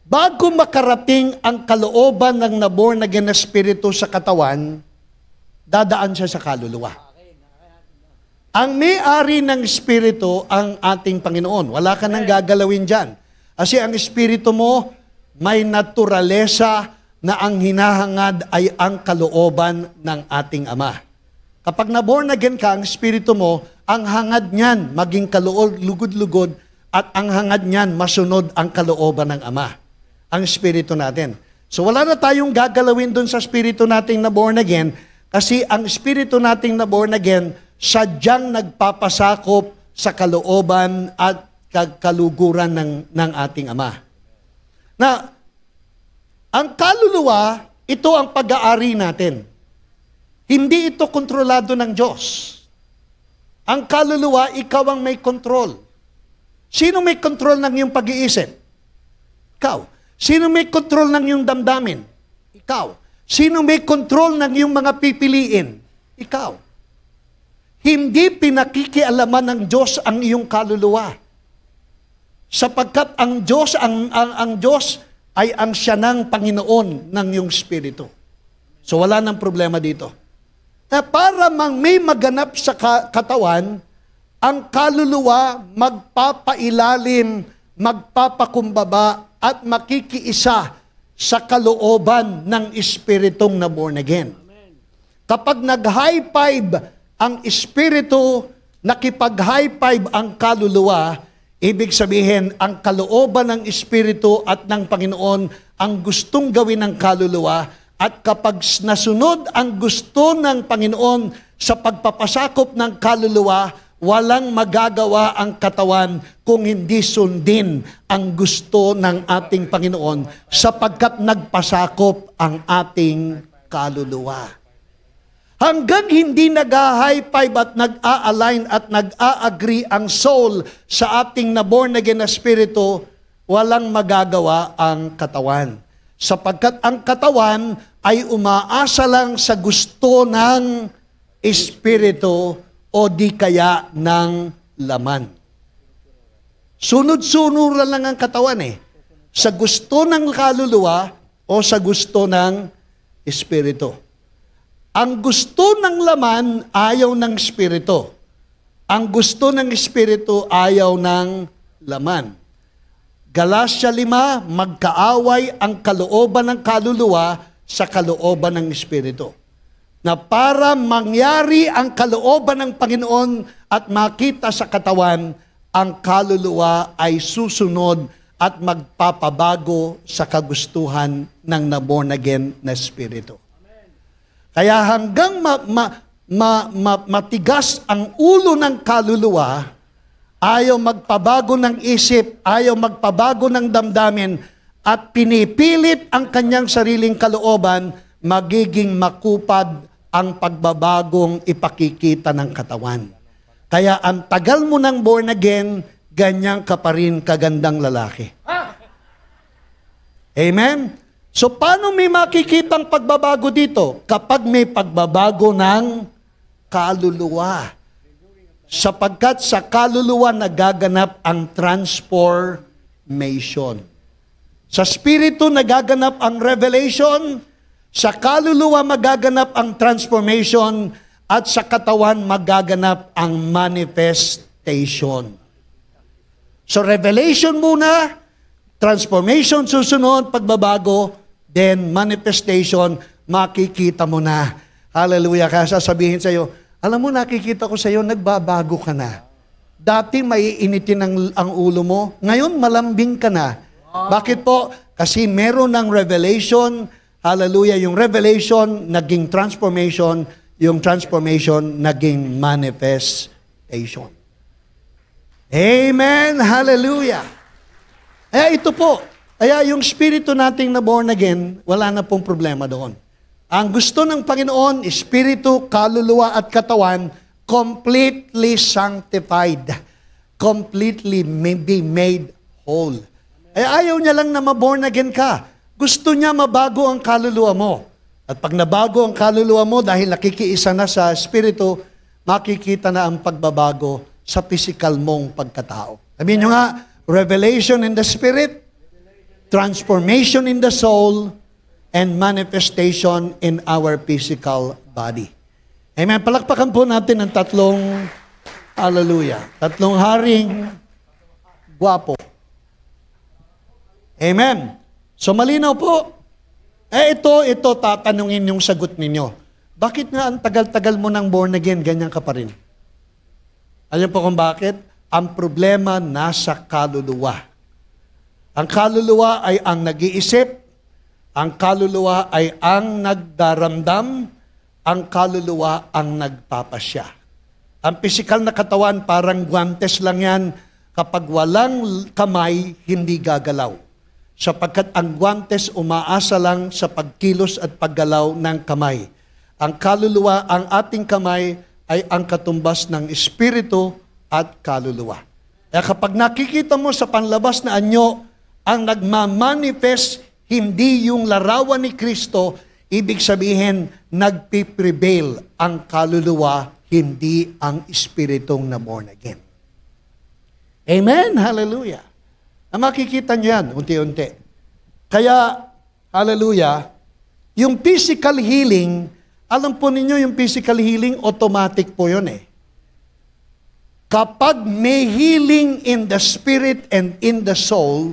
Bago makarating ang kalooban ng naborn again na spirito sa katawan, dadaan siya sa kaluluwa. Ang may-ari ng spirito ang ating Panginoon. Wala ka nang gagalawin dyan. Kasi ang espiritu mo, may naturalesa na ang hinahangad ay ang kalooban ng ating Ama. Kapag na-born again ka, ang espiritu mo, ang hangad niyan maging lugod-lugod at ang hangad niyan masunod ang kalooban ng Ama. Ang espiritu natin. So wala na tayong gagalawin dun sa espiritu nating na-born again kasi ang espiritu nating na-born again sadyang nagpapasakop sa kalooban at kaluguran ng ating Ama. Na, ang kaluluwa, ito ang pag-aari natin. Hindi ito kontrolado ng Diyos. Ang kaluluwa, ikaw ang may control. Sino may control ng iyong pag-iisip? Ikaw. Sino may control ng iyong damdamin? Ikaw. Sino may control ng iyong mga pipiliin? Ikaw. Hindi pinakikialaman ng Diyos ang iyong kaluluwa. Sapagkat ang Diyos, ang Diyos ay ang siya ng Panginoon ng iyong spirito. So wala nang problema dito. Para may maganap sa katawan, ang kaluluwa magpapailalim, magpapakumbaba, at makikiisa sa kalooban ng espiritong na born again. Kapag nag-high five ang espiritu, nakipag-high five ang kaluluwa, ibig sabihin, ang kalooban ng espiritu at ng Panginoon ang gustong gawin ng kaluluwa, at kapag nasunod ang gusto ng Panginoon sa pagpapasakop ng kaluluwa, walang magagawa ang katawan kung hindi sundin ang gusto ng ating Panginoon sapagkat nagpasakop ang ating kaluluwa. Hanggang hindi nag-high five at nag-a-align at nag-a-agree ang soul sa ating na-born again na spirito, walang magagawa ang katawan. Sapagkat ang katawan ay umaasa lang sa gusto ng espiritu o di kaya ng laman. Sunod-sunod lang ang katawan sa gusto ng kaluluwa o sa gusto ng espiritu. Ang gusto ng laman ayaw ng espiritu. Ang gusto ng espiritu ayaw ng laman. Galatia 5, magkaaway ang kalooban ng kaluluwa sa kalooban ng espiritu. Na para mangyari ang kalooban ng Panginoon at makita sa katawan, ang kaluluwa ay susunod at magpapabago sa kagustuhan ng na-born again na espiritu. Kaya hanggang matigas ang ulo ng kaluluwa, ayaw magpabago ng isip, ayaw magpabago ng damdamin, at pinipilit ang kanyang sariling kalooban, magiging makupad ang pagbabagong ipakikita ng katawan. Kaya ang tagal mo ng born again, ganyan ka pa rin kagandang lalaki. Amen? So paano may makikitang pagbabago dito? Kapag may pagbabago ng kaluluwa. Sapagkat sa kaluluwa nagaganap ang transformation. Sa spirito nagaganap ang revelation, sa kaluluwa magaganap ang transformation, at sa katawan magaganap ang manifestation. So revelation muna, transformation susunod, pagbabago, then manifestation, makikita mo na. Hallelujah. Kaya sasabihin sa iyo, alam mo, nakikita ko sa iyo, nagbabago ka na. Dati may initin ang ulo mo, ngayon malambing ka na. Bakit po? Kasi meron ng revelation, hallelujah, yung revelation naging transformation, yung transformation naging manifestation. Amen, hallelujah. Ito po, yung spirito nating na born again, wala na pong problema doon. Ang gusto ng Panginoon, espiritu, kaluluwa at katawan, completely sanctified. Completely be made whole. Ayaw niya lang na ma-born again ka. Gusto niya mabago ang kaluluwa mo. At pag nabago ang kaluluwa mo dahil nakikiisa na sa espiritu, makikita na ang pagbabago sa physical mong pagkatao. Sabihin nyo nga, revelation in the spirit, transformation in the soul, and manifestation in our physical body. Amen. Palakpakan po natin ang tatlong, hallelujah, tatlong haring gwapo. Amen. So malinaw po. Ito, tatanungin yung sagot ninyo. Bakit nga ang tagal-tagal mo nang born again, ganyan ka pa rin? Alam po kung bakit? Ang problema nasa kaluluwa. Ang kaluluwa ay ang nag-iisip, ang kaluluwa ay ang nagdaramdam, ang kaluluwa ang nagpapasya. Ang pisikal na katawan, parang guantes lang yan. Kapag walang kamay, hindi gagalaw. Sapagkat ang guantes umaasa lang sa pagkilos at paggalaw ng kamay. Ang kaluluwa, ang ating kamay ay ang katumbas ng espiritu at kaluluwa. Kaya kapag nakikita mo sa panlabas na anyo, ang nagmamanifest hindi yung larawan ni Kristo, ibig sabihin, nagpiprevail ang kaluluwa, hindi ang espiritong na born again. Amen? Hallelujah. Makikita nyo yan, unti-unti. Kaya, hallelujah, yung physical healing, alam po ninyo yung physical healing, automatic po yun eh. Kapag may healing in the spirit and in the soul,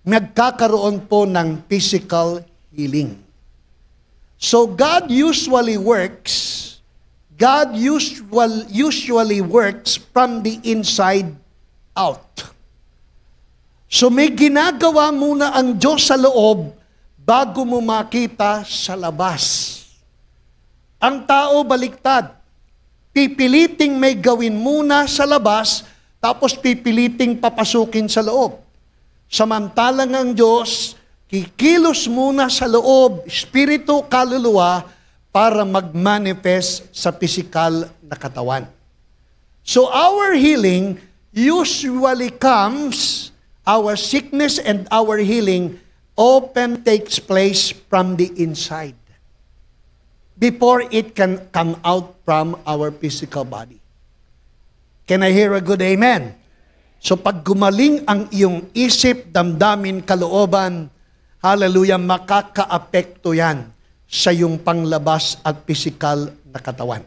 nagkakaroon po ng physical healing. So God usually works from the inside out. So may ginagawa muna ang Diyos sa loob bago mo makita sa labas. Ang tao baliktad. Pipiliting may gawin muna sa labas, tapos pipiliting papasukin sa loob. Samantalang ang Diyos, kikilos muna sa loob, espiritu, kaluluwa, para mag-manifest sa pisikal na katawan. So our healing usually comes, our sickness and our healing often takes place from the inside before it can come out from our physical body. Can I hear a good amen? So pag gumaling ang iyong isip, damdamin, kalooban, hallelujah, makaka-apekto yan sa iyong panglabas at physical na katawan.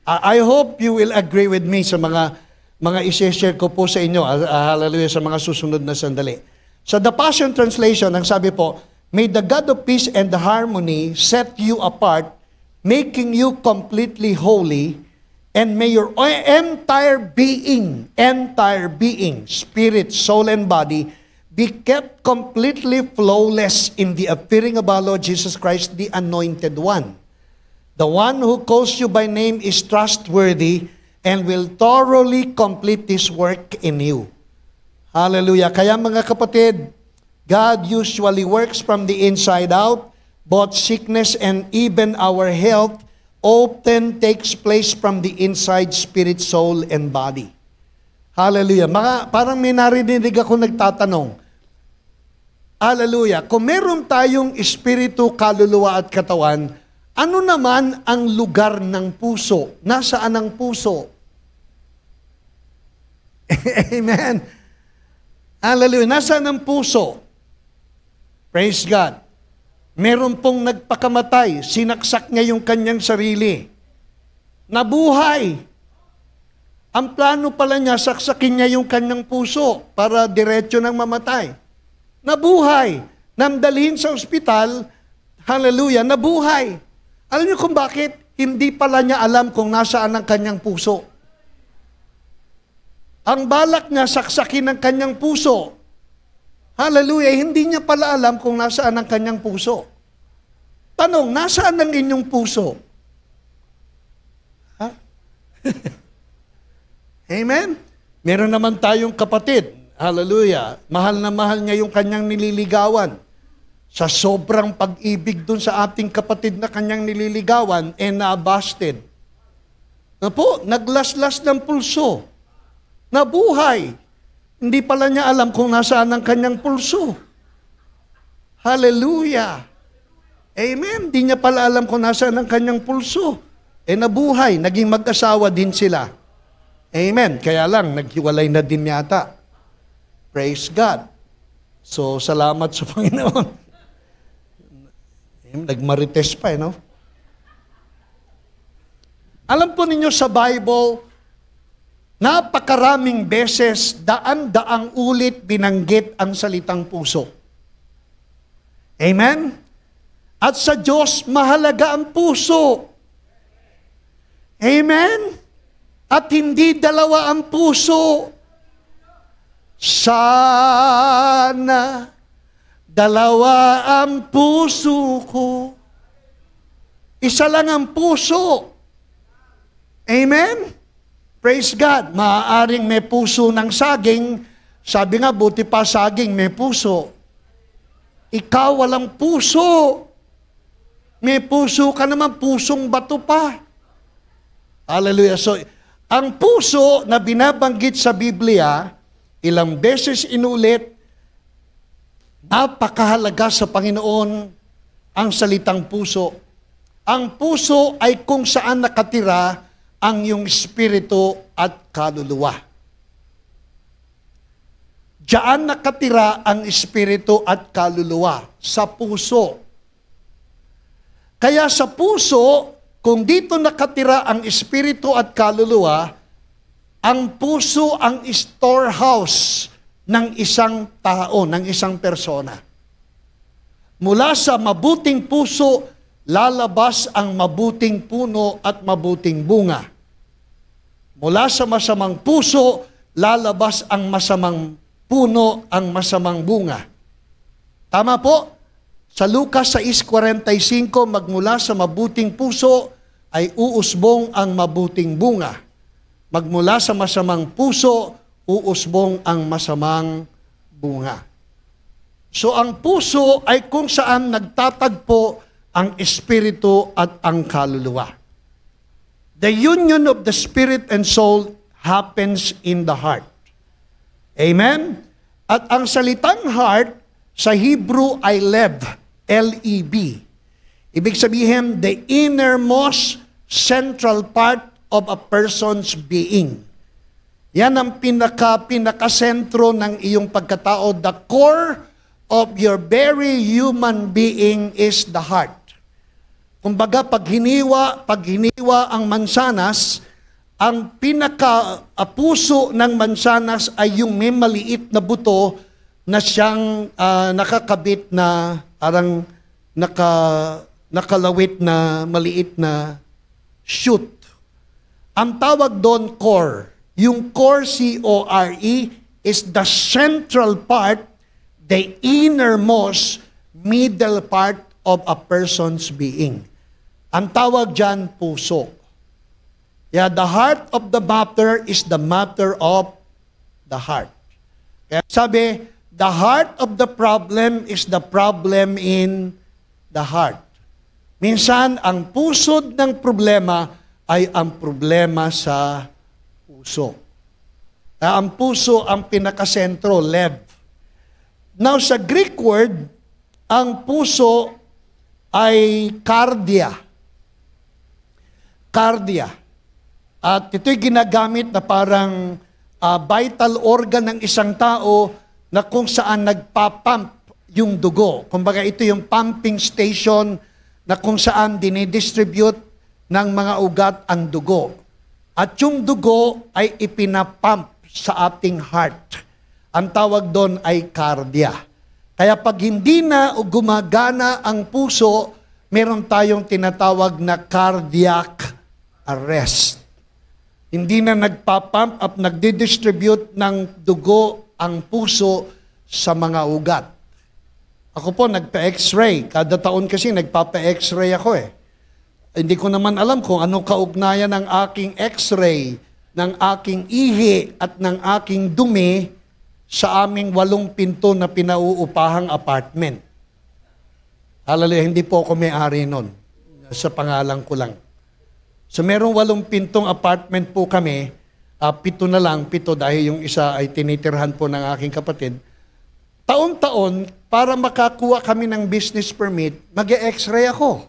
I hope you will agree with me sa mga isi-share ko po sa inyo, hallelujah, sa mga susunod na sandali. Sa The Passion Translation, ang sabi po, may the God of peace and the harmony set you apart, making you completely holy, and may your entire being, spirit, soul, and body, be kept completely flawless in the appearing of our Lord Jesus Christ, the Anointed One. The one who calls you by name is trustworthy and will thoroughly complete His work in you. Hallelujah. Kaya mga kapatid, God usually works from the inside out. Both sickness and even our health often takes place from the inside spirit, soul, and body. Hallelujah. Parang may narinig ako nagtatanong. Hallelujah. Kung meron tayong espiritu, kaluluwa at katawan, ano naman ang lugar ng puso? Nasaan ang puso? Amen. Hallelujah. Nasaan ang puso? Praise God. Meron pong nagpakamatay, sinaksak niya yung kanyang sarili. Nabuhay. Ang plano pala niya, saksakin niya yung kanyang puso para diretso nang mamatay. Nabuhay. Namdalhin sa ospital, hallelujah, nabuhay. Alam niyo kung bakit? Hindi pala niya alam kung nasaan ang kanyang puso. Ang balak niya, saksakin ang kanyang puso. Hallelujah, hindi niya pala alam kung nasaan ang kanyang puso. Tanong, nasaan ang inyong puso? Ha? Amen? Meron naman tayong kapatid, hallelujah, mahal na mahal niya yung kanyang nililigawan. Sa sobrang pag-ibig dun sa ating kapatid na kanyang nililigawan, na-busted. Naglaslas ng pulso. Nabuhay. Hindi pala niya alam kung nasaan ang kanyang pulso. Hallelujah. Amen. Hindi niya pala alam kung nasaan ang kanyang pulso. nabuhay, naging mag-asawa din sila. Amen. Kaya lang, naghiwalay na din yata. Praise God. So, salamat sa Panginoon. Nagmarites pa, no? Alam po ninyo sa Bible, napakaraming beses, daan-daang ulit binanggit ang salitang puso. Amen? At sa Diyos, mahalaga ang puso. Amen? At hindi dalawa ang puso. Sana dalawa ang puso ko. Isa lang ang puso. Amen? Praise God. Maaaring may puso ng saging. Sabi nga, buti pa saging may puso. Ikaw walang puso. May puso ka naman, pusong bato pa. Hallelujah. So, ang puso na binabanggit sa Biblia, ilang beses inulit, napakahalaga sa Panginoon ang salitang puso. Ang puso ay kung saan nakatira ang iyong espiritu at kaluluwa. Diyan nakatira ang espiritu at kaluluwa, sa puso. Kaya sa puso, kung dito nakatira ang espiritu at kaluluwa, ang puso ang storehouse ng isang tao, ng isang persona. Mula sa mabuting puso, lalabas ang mabuting puno at mabuting bunga. Mula sa masamang puso, lalabas ang masamang puno, ang masamang bunga. Tama po? Sa Lucas 6:45, magmula sa mabuting puso ay uusbong ang mabuting bunga. Magmula sa masamang puso, uusbong ang masamang bunga. So ang puso ay kung saan nagtatagpo ang espiritu at ang kaluluwa. The union of the spirit and soul happens in the heart. Amen? At ang salitang heart sa Hebrew ay lev, L-E-B. Ibig sabihin, the innermost central part of a person's being. Yan ang pinakasentro ng iyong pagkatao. The core of your very human being is the heart. Kumbaga, pag hiniwa ang mansanas, ang pinaka-puso ng mansanas ay yung may maliit na buto na siyang nakakabit na parang nakalawit na maliit na shoot. Ang tawag doon core. Yung core, C-O-R-E, is the central part, the innermost middle part of a person's being. Ang tawag dyan, puso. Yeah, the heart of the matter is the matter of the heart. Kaya sabi, the heart of the problem is the problem in the heart. Minsan, ang pusod ng problema ay ang problema sa puso. Kaya ang puso ang pinakasentro, lev. Now, sa Greek word, ang puso ay cardia. Cardia. At ito'y ginagamit na parang vital organ ng isang tao na kung saan nagpapump yung dugo. Kumbaga ito yung pumping station na kung saan dinidistribute ng mga ugat ang dugo. At yung dugo ay ipinapump sa ating heart. Ang tawag doon ay cardia. Kaya pag hindi na gumagana ang puso, meron tayong tinatawag na cardiac arrest. Hindi na nagpapump up, nagdidistribute ng dugo ang puso sa mga ugat. Ako po, nagpa-x-ray. Kada taon kasi nagpapa-x-ray ako eh. Hindi ko naman alam kung anong kaugnayan ng aking x-ray, ng aking ihi at ng aking dumi sa aming 8 pinto na pinauupahang apartment. Hallelujah, hindi po ako may-ari nun. Sa pangalan ko lang. So merong 8 pintong apartment po kami, 7 na lang, 7 dahil yung isa ay tinitirhan po ng aking kapatid. Taon-taon, para makakuha kami ng business permit, mag-e-x-ray ako.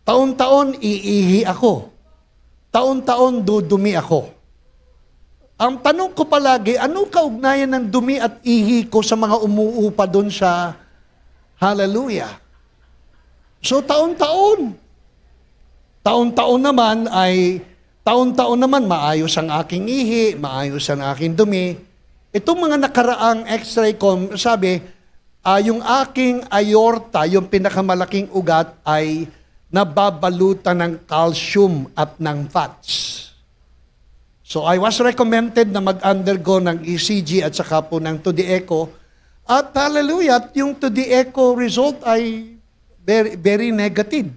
Taon-taon iihi ako. Taon-taon dudumi ako. Ang tanong ko palagi, anong kaugnayan ng dumi at ihi ko sa mga umuupa doon sa hallelujah? So taon-taon. Taon-taon naman maayos ang aking ihi, maayos ang aking dumi. Itong mga nakaraang x-ray ko, sabi, yung aking aorta, yung pinakamalaking ugat ay nababalutan ng calcium at ng fats. So I was recommended na mag-undergo ng ECG at saka po ng 2D echo. At hallelujah, yung 2D echo result ay very, very negative.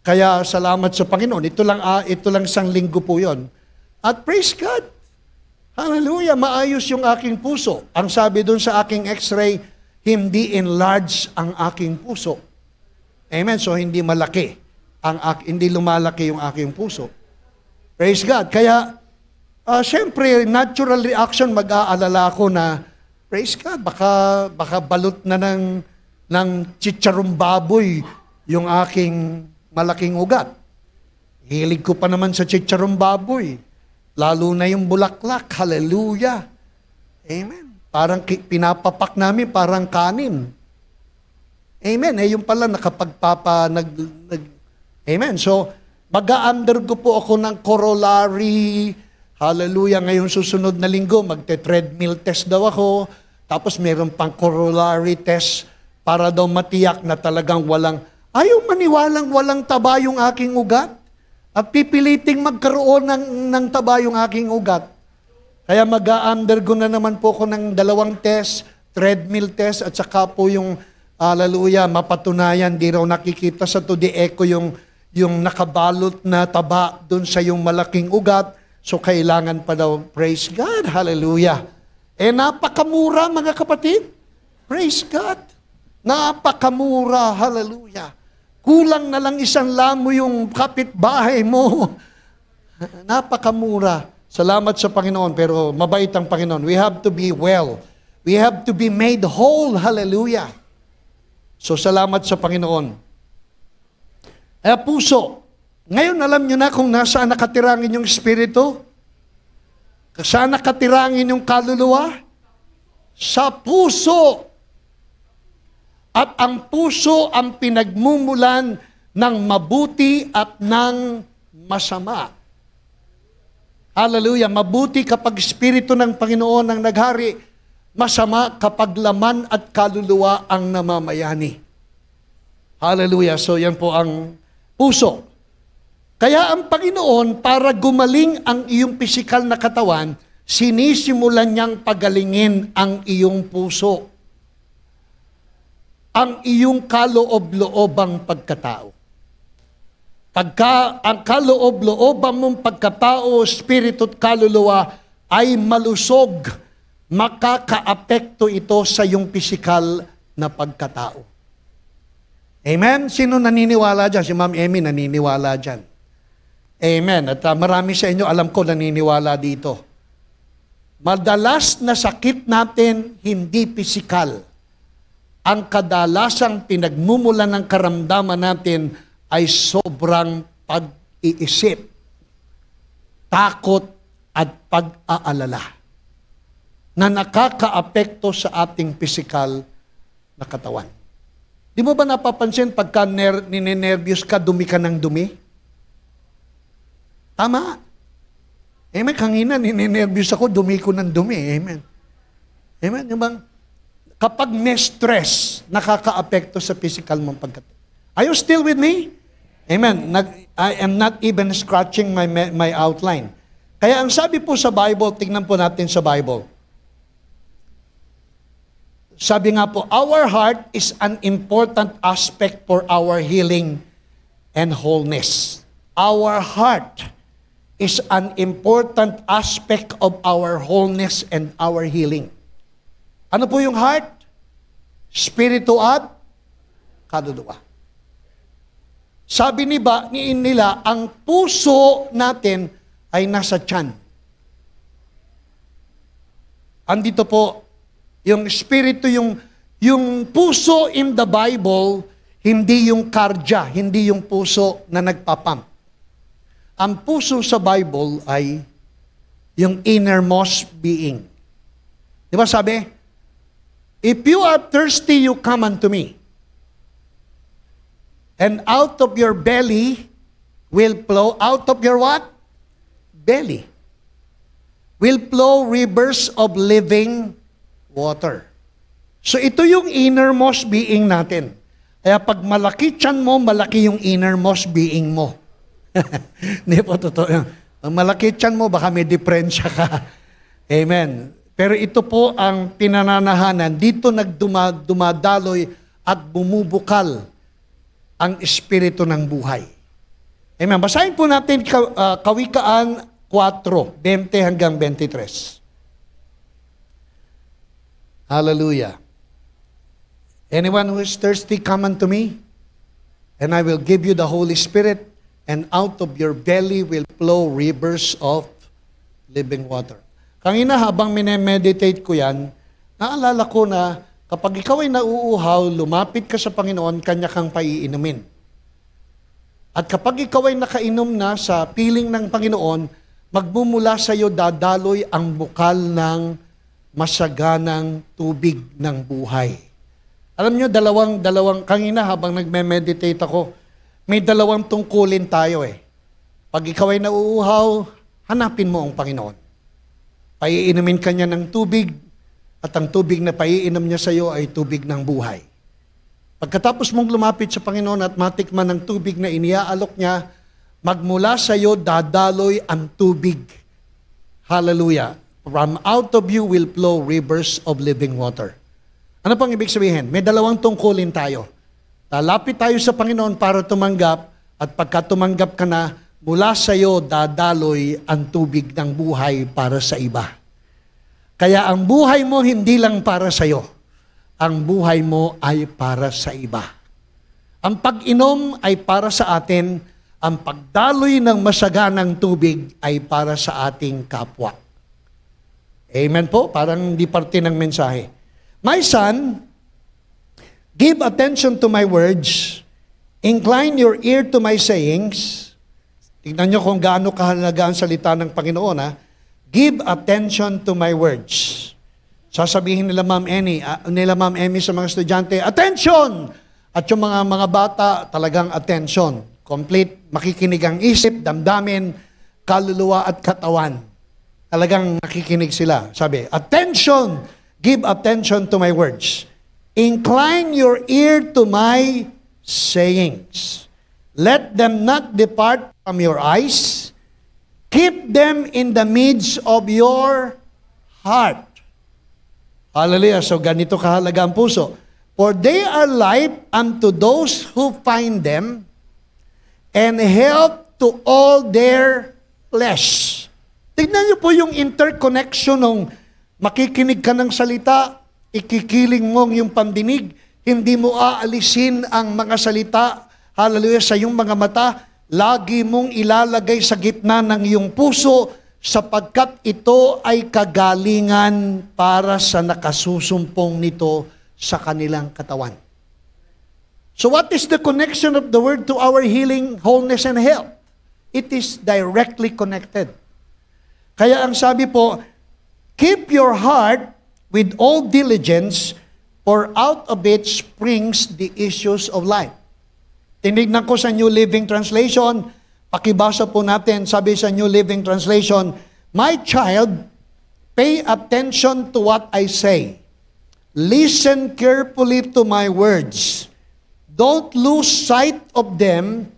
Kaya salamat sa Panginoon. Ito lang isang linggo po yon. At praise God. Hallelujah, maayos yung aking puso. Ang sabi doon sa aking x-ray, hindi enlarge ang aking puso. Amen. So hindi malaki. Hindi lumalaki yung aking puso. Praise God. Kaya, syempre, natural reaction, mag-aalala ko na, praise God, baka balot na ng chicharong baboy yung aking malaking ugat. Hilig ko pa naman sa chicharong baboy. Lalo na yung bulaklak. Hallelujah. Amen. Parang pinapapak namin, parang kanin. Amen. Yung pala Amen. So, mag-undergo po ako ng corollary. Hallelujah. Ngayon susunod na linggo, magte-treadmill test daw ako. Tapos meron pang corollary test para daw matiyak na talagang ayaw maniwalang walang taba yung aking ugat. At pipiliting magkaroon ng taba yung aking ugat. Kaya mag-undergo na naman po ako ng 2 test, treadmill test, at saka po yung hallelujah, mapatunayan, di raw nakikita sa 2D echo yung nakabalot na taba dun sa yung malaking ugat. So, kailangan pa daw, praise God, hallelujah. Napakamura, mga kapatid. Praise God. Napakamura, hallelujah. Kulang na lang isang lamo yung kapitbahay mo. Napakamura. Salamat sa Panginoon, pero mabait ang Panginoon. We have to be well. We have to be made whole, hallelujah. So, salamat sa Panginoon. Puso. Ngayon, alam nyo na kung nasaan nakatirangin yung espiritu? Saan nakatirangin yung kaluluwa? Sa puso. At ang puso ang pinagmumulan ng mabuti at ng masama. Hallelujah. Mabuti kapag espiritu ng Panginoon ang naghari. Masama kapag laman at kaluluwa ang namamayani. Hallelujah. So yan po ang puso. Kaya ang Panginoon, para gumaling ang iyong pisikal na katawan, sinisimulan niyang pagalingin ang iyong puso. Ang iyong kaloob-loobang pagkatao. Pagka ang kaloob-loobang mong pagkatao, espiritu at kaluluwa ay malusog, makakaapekto ito sa iyong pisikal na pagkatao. Amen? Sino naniniwala dyan? Si Ma'am Emmy naniniwala dyan. Amen. At marami sa inyo, alam ko, naniniwala dito. Madalas na sakit natin, hindi pisikal. Ang kadalasang pinagmumulan ng karamdaman natin ay sobrang pag-iisip, takot at pag-aalala na nakakaapekto sa ating pisikal na katawan. Di mo ba napapansin pagka ninenervyos ka, dumi ka ng dumi? Tama. Amen. Kanina, ninenervyos ako, dumi ko ng dumi. Amen. Amen. Yung bang, kapag may stress, nakaka-apekto sa physical mong pagkatao. Are you still with me? Amen. I am not even scratching my outline. Kaya ang sabi po sa Bible, tingnan po natin sa Bible. Sabi nga po, our heart is an important aspect for our healing and wholeness. Our heart is an important aspect of our wholeness and our healing. Ano po yung heart? Spirito at kaluluwa. Sabi nila, ang puso natin ay nasa tiyan. Andito po, yung spirito, yung puso in the Bible, Hindi yung kardya, hindi yung puso na nagpapump. Ang puso sa Bible ay yung innermost being. Di ba sabi? If you are thirsty, you come unto me. And out of your belly will flow, out of your what? Belly. Will flow rivers of living water. So ito yung innermost being natin. Kaya pag malaki tiyan mo, malaki yung innermost being mo. Hindi po totoo yan. Pag malaki tiyan mo, baka may diferensya ka. Amen. Pero ito po ang pinananahanan. Dito dumadaloy at bumubukal ang espiritu ng buhay. Amen. Basahin po natin Kawikaan 4:20 hanggang 23. Hallelujah. Anyone who is thirsty, come unto me, and I will give you the Holy Spirit, and out of your belly will flow rivers of living water. Kanina habang minemeditate ko yan, naalala ko na kapag ikaw ay nauuhaw, lumapit ka sa Panginoon, kanya kang paiinumin. At kapag ikaw ay nakainom na sa piling ng Panginoon, magmumula sa iyo dadaloy ang bukal ng masaganang tubig ng buhay. Alam nyo, dalawang, kanina habang nagme-meditate ako, may dalawang tungkulin tayo eh. Pag ikaw ay nauuhaw, hanapin mo ang Panginoon. Paiinumin ka niya ng tubig, at ang tubig na paiinom niya sa iyo ay tubig ng buhay. Pagkatapos mong lumapit sa Panginoon at matikman ng tubig na iniaalok niya, magmula sa iyo dadaloy ang tubig. Hallelujah. From out of you will flow rivers of living water. Ano pang ibig sabihin? May dalawang tungkulin tayo. Lalapit tayo sa Panginoon para tumanggap, at pagka tumanggap ka na, mula sa iyo dadaloy ang tubig ng buhay para sa iba. Kaya ang buhay mo hindi lang para sa iyo. Ang buhay mo ay para sa iba. Ang pag-inom ay para sa atin, ang pagdaloy ng masaganang tubig ay para sa ating kapwa. Amen po? Parang hindi parte ng mensahe. My son, give attention to my words, incline your ear to my sayings. Tignan nyo kung gaano kahalaga ang salita ng Panginoon. Ha? Give attention to my words. Sasabihin nila Ma'am Emmy sa mga estudyante, attention! At yung mga bata, talagang attention. Complete, makikinig ang isip, damdamin, kaluluwa at katawan. Talagang nakikinig sila. Sabi, attention! Give attention to my words. Incline your ear to my sayings. Let them not depart from your eyes. Keep them in the midst of your heart. Hallelujah. So ganito kahalaga ang puso. For they are life unto those who find them, and help to all their flesh. Tignan niyo po yung interconnection ng makikinig ka ng salita, ikikiling mo yung pandinig, hindi mo aalisin ang mga salita, hallelujah, sa iyong mga mata, lagi mong ilalagay sa gitna ng iyong puso, sapagkat ito ay kagalingan para sa nakasusumpong nito sa kanilang katawan. So what is the connection of the word to our healing, wholeness, and health? It is directly connected. Kaya ang sabi po, keep your heart with all diligence, for out of it springs the issues of life. Tinignan ko sa New Living Translation, pakibasa po natin, sabi sa New Living Translation, my child, pay attention to what I say. Listen carefully to my words. Don't lose sight of them.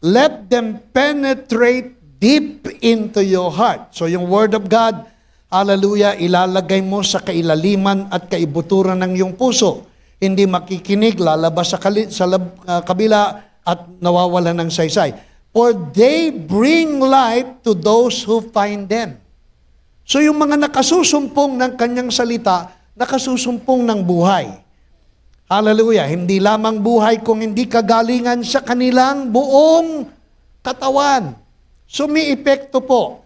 Let them penetrate deep into your heart. So yung Word of God, hallelujah, ilalagay mo sa kailaliman at kaibuturan ng iyong puso. Hindi makikinig, lalabas sa kabila at nawawala ng saysay. For they bring life to those who find them. So yung mga nakasusumpong ng kanyang salita, nakasusumpong ng buhay. Hallelujah. Hindi lamang buhay kung hindi kagalingan sa kanilang buong katawan. So may epekto po.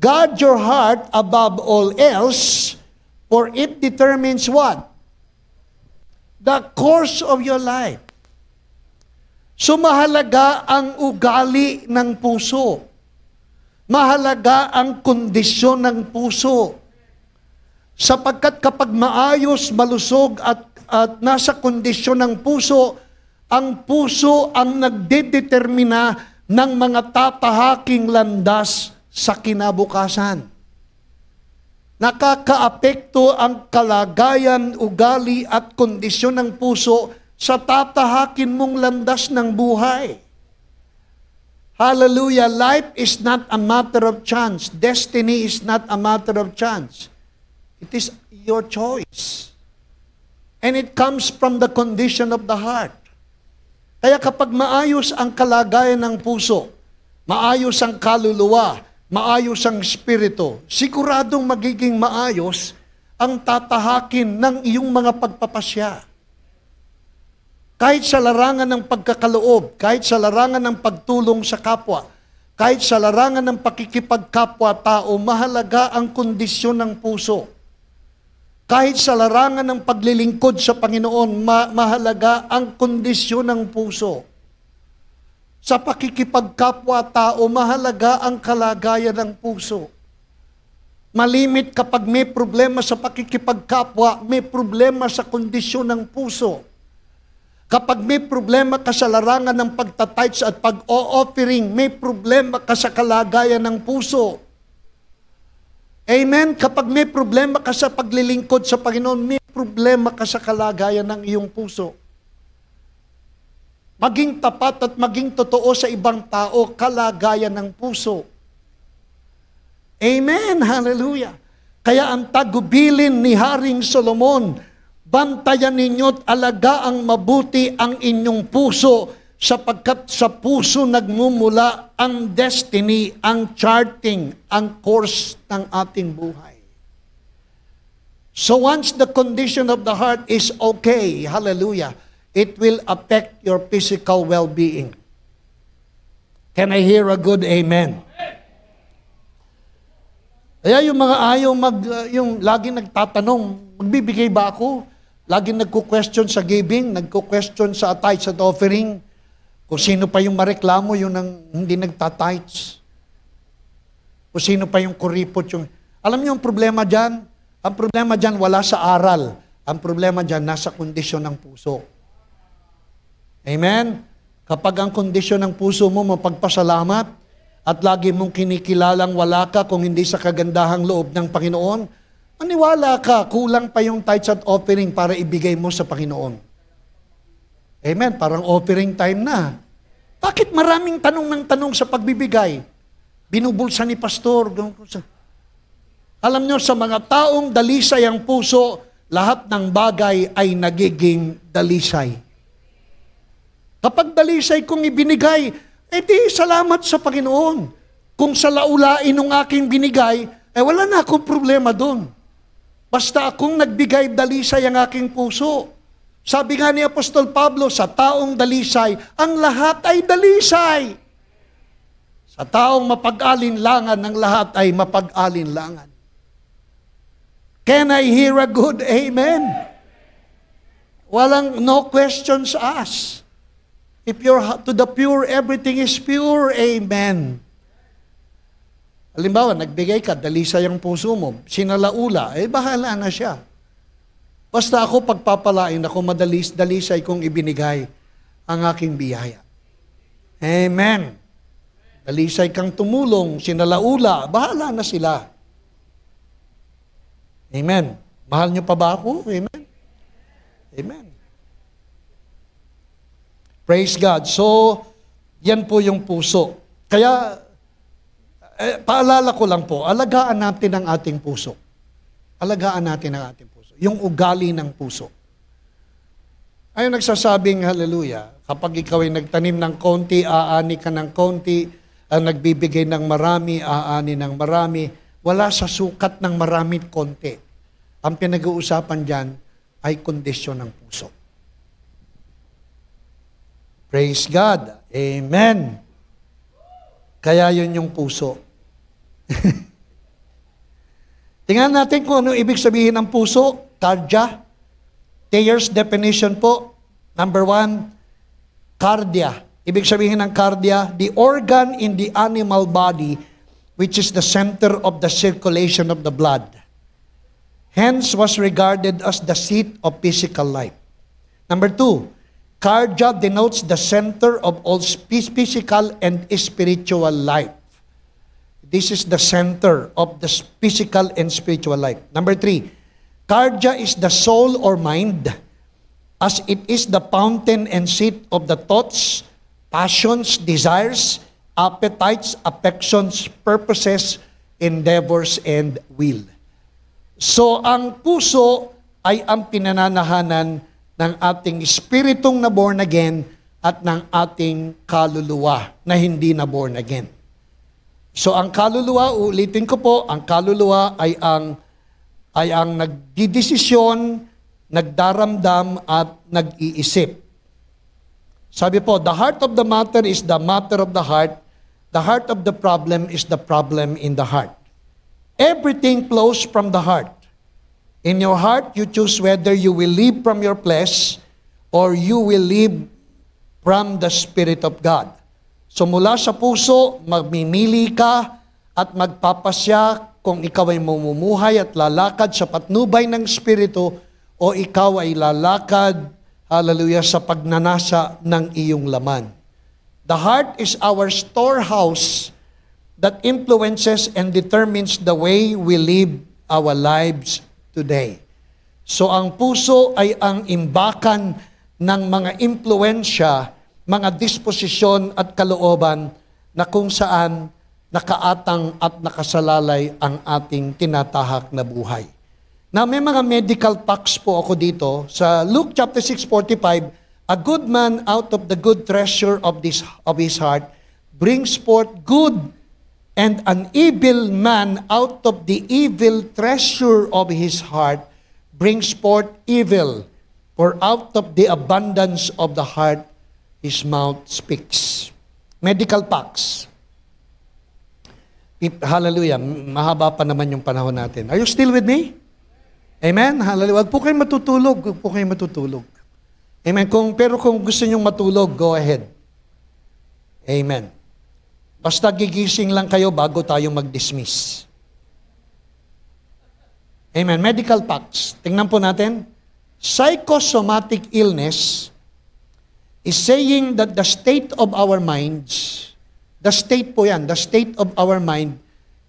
Guard your heart above all else, for it determines what? The course of your life. So mahalaga ang ugali ng puso. Mahalaga ang kondisyon ng puso. Sapagkat kapag maayos, malusog at nasa kondisyon ng puso, ang puso ang nagdedetermina ng mga tatahaking landas sa kinabukasan. Nakakaapekto ang kalagayan, ugali at kondisyon ng puso sa tatahakin mong landas ng buhay. Hallelujah! Life is not a matter of chance. Destiny is not a matter of chance. It is your choice. And it comes from the condition of the heart. Kaya kapag maayos ang kalagayan ng puso, maayos ang kaluluwa, maayos ang espiritu, siguradong magiging maayos ang tatahakin ng iyong mga pagpapasya. Kahit sa larangan ng pagkakaloob, kahit sa larangan ng pagtulong sa kapwa, kahit sa larangan ng pakikipagkapwa-tao, mahalaga ang kondisyon ng puso. Kahit sa larangan ng paglilingkod sa Panginoon, mahalaga ang kondisyon ng puso. Sa pakikipagkapwa-tao, mahalaga ang kalagayan ng puso. Malimit kapag may problema sa pakikipagkapwa, may problema sa kondisyon ng puso. Kapag may problema ka sa larangan ng pagtatites at pag-o-offering, may problema ka sa kalagayan ng puso. Amen? Kapag may problema ka sa paglilingkod sa Panginoon, may problema ka sa kalagayan ng iyong puso. Maging tapat at maging totoo sa ibang tao, kalagayan ng puso. Amen? Hallelujah! Kaya ang tagubilin ni Haring Solomon, bantayan ninyo't alagaang mabuti ang inyong puso sapagkat sa puso nagmumula ang destiny, ang charting, ang course ng ating buhay. So once the condition of the heart is okay, hallelujah, it will affect your physical well-being. Can I hear a good amen? Kaya yung mga ayaw yung laging nagtatanong, magbibigay ba ako? Laging nagko-question sa giving, nagko-question sa tithes at offering. Kung sino pa yung mareklamo, yung hindi nagta-tithes. Kung sino pa yung kuripot. Alam niyo ang problema dyan? Ang problema dyan wala sa aral. Ang problema dyan nasa kondisyon ng puso. Amen? Kapag ang kondisyon ng puso mo mapagpasalamat at lagi mong kinikilalang wala ka kung hindi sa kagandahang loob ng Panginoon, maniwala ka, kulang pa yung tithes at offering para ibigay mo sa Panginoon. Amen? Parang offering time na. Bakit maraming tanong ng tanong sa pagbibigay? Binubulsa ni pastor. Alam nyo, sa mga taong dalisay ang puso, lahat ng bagay ay nagiging dalisay. Kapag dalisay kong ibinigay, edi salamat sa Panginoon. Kung sa laulain ng aking binigay, wala na akong problema doon. Basta akong nagbigay dalisay ang aking puso. Sabi nga ni Apostol Pablo, sa taong dalisay, ang lahat ay dalisay. Sa taong mapag-alinlangan, ang lahat ay mapag-alinlangan. Can I hear a good amen? No questions asked. If you're to the pure, everything is pure. Amen. Halimbawa, nagbigay ka, dalisay ang puso mo, sinalaula, bahala na siya. Basta ako pagpapalain, ako dalisay kong ibinigay ang aking biyaya. Amen. Dalisay kang tumulong, sinalaula, bahala na sila. Amen. Mahal niyo pa ba ako? Amen. Amen. Praise God. So, yan po yung puso. Kaya, paalala ko lang po, alagaan natin ang ating puso. Alagaan natin ang ating puso. Yung ugali ng puso. Ay nagsasabing, hallelujah, kapag ikaw ay nagtanim ng konti, aani ka ng konti, ang nagbibigay ng marami, aani ng marami, wala sa sukat ng marami konti. Ang pinag-uusapan dyan ay kondisyon ng puso. Praise God. Amen. Kaya yun yung puso. Tingnan natin kung ano ibig sabihin ng puso. Cardia. Thayer's definition po. Number 1, cardia. Ibig sabihin ng cardia, the organ in the animal body which is the center of the circulation of the blood. Hence was regarded as the seat of physical life. Number 2, cardia denotes the center of all physical and spiritual life. This is the center of the physical and spiritual life. Number 3, cardia is the soul or mind, as it is the fountain and seat of the thoughts, passions, desires, appetites, affections, purposes, endeavors, and will. So, ang puso ay ang pinananahanan ng ating espiritong na born again at ng ating kaluluwa na hindi na born again. So, ang kaluluwa, ulitin ko po, ang kaluluwa ay ang nagdidesisyon, nagdaramdam, at nag-iisip. Sabi po, the heart of the matter is the matter of the heart. The heart of the problem is the problem in the heart. Everything flows from the heart. In your heart, you choose whether you will live from your flesh or you will live from the Spirit of God. So mula sa puso, magmimili ka at magpapasya kung ikaw ay mamumuhay at lalakad sa patnubay ng Espiritu o ikaw ay lalakad, hallelujah, sa pagnanasa ng iyong laman. The heart is our storehouse that influences and determines the way we live our lives today. So ang puso ay ang imbakan ng mga impluensya, mga disposisyon at kalooban na kung saan nakaatang at nakasalalay ang ating tinatahak na buhay. Now, may mga medical facts po ako dito. Sa Luke chapter 6:45, a good man out of the good treasure of his heart brings forth good, and an evil man out of the evil treasure of his heart brings forth evil. For out of the abundance of the heart, his mouth speaks. Medical facts. Hallelujah. Mahaba pa naman yung panahon natin. Are you still with me? Amen? Hallelujah. Huwag po kayong matutulog. Huwag po kayong matutulog. Amen? Pero kung gusto nyong matulog, go ahead. Amen. Basta gigising lang kayo bago tayo mag-dismiss. Amen. Medical facts. Tingnan po natin. Psychosomatic illness is saying that the state of our minds, the state po yan, the state of our mind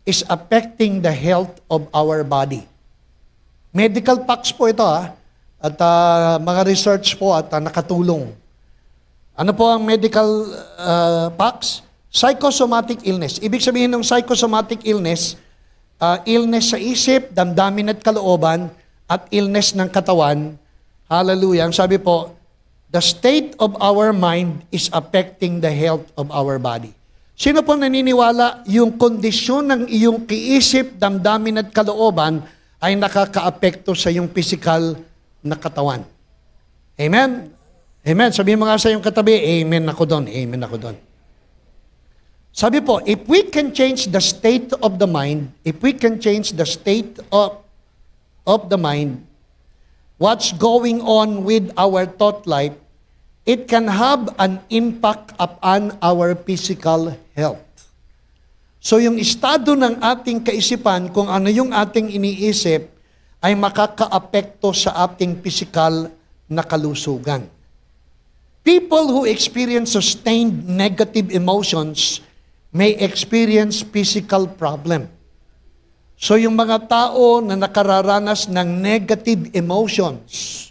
is affecting the health of our body. Medical facts po ito at mga research po at nakatulong. Ano po ang medical facts? Psychosomatic illness. Ibig sabihin ng psychosomatic illness, illness sa isip, damdamin at kalooban, at illness ng katawan. Hallelujah. Ang sabi po, the state of our mind is affecting the health of our body. Sino po naniniwala yung kondisyon ng iyong kiisip, damdamin at kalooban ay nakakaapekto sa iyong physical na katawan? Amen? Amen. Sabihin mo nga sa iyong katabi, amen ako doon, amen ako doon. Sabi po, if we can change the state of the mind, if we can change the state of the mind, what's going on with our thought life, it can have an impact upon our physical health. So yung estado ng ating kaisipan, kung ano yung ating iniisip, ay makakaapekto sa ating physical na kalusugan. People who experience sustained negative emotions may experience physical problem. So yung mga tao na nakararanas ng negative emotions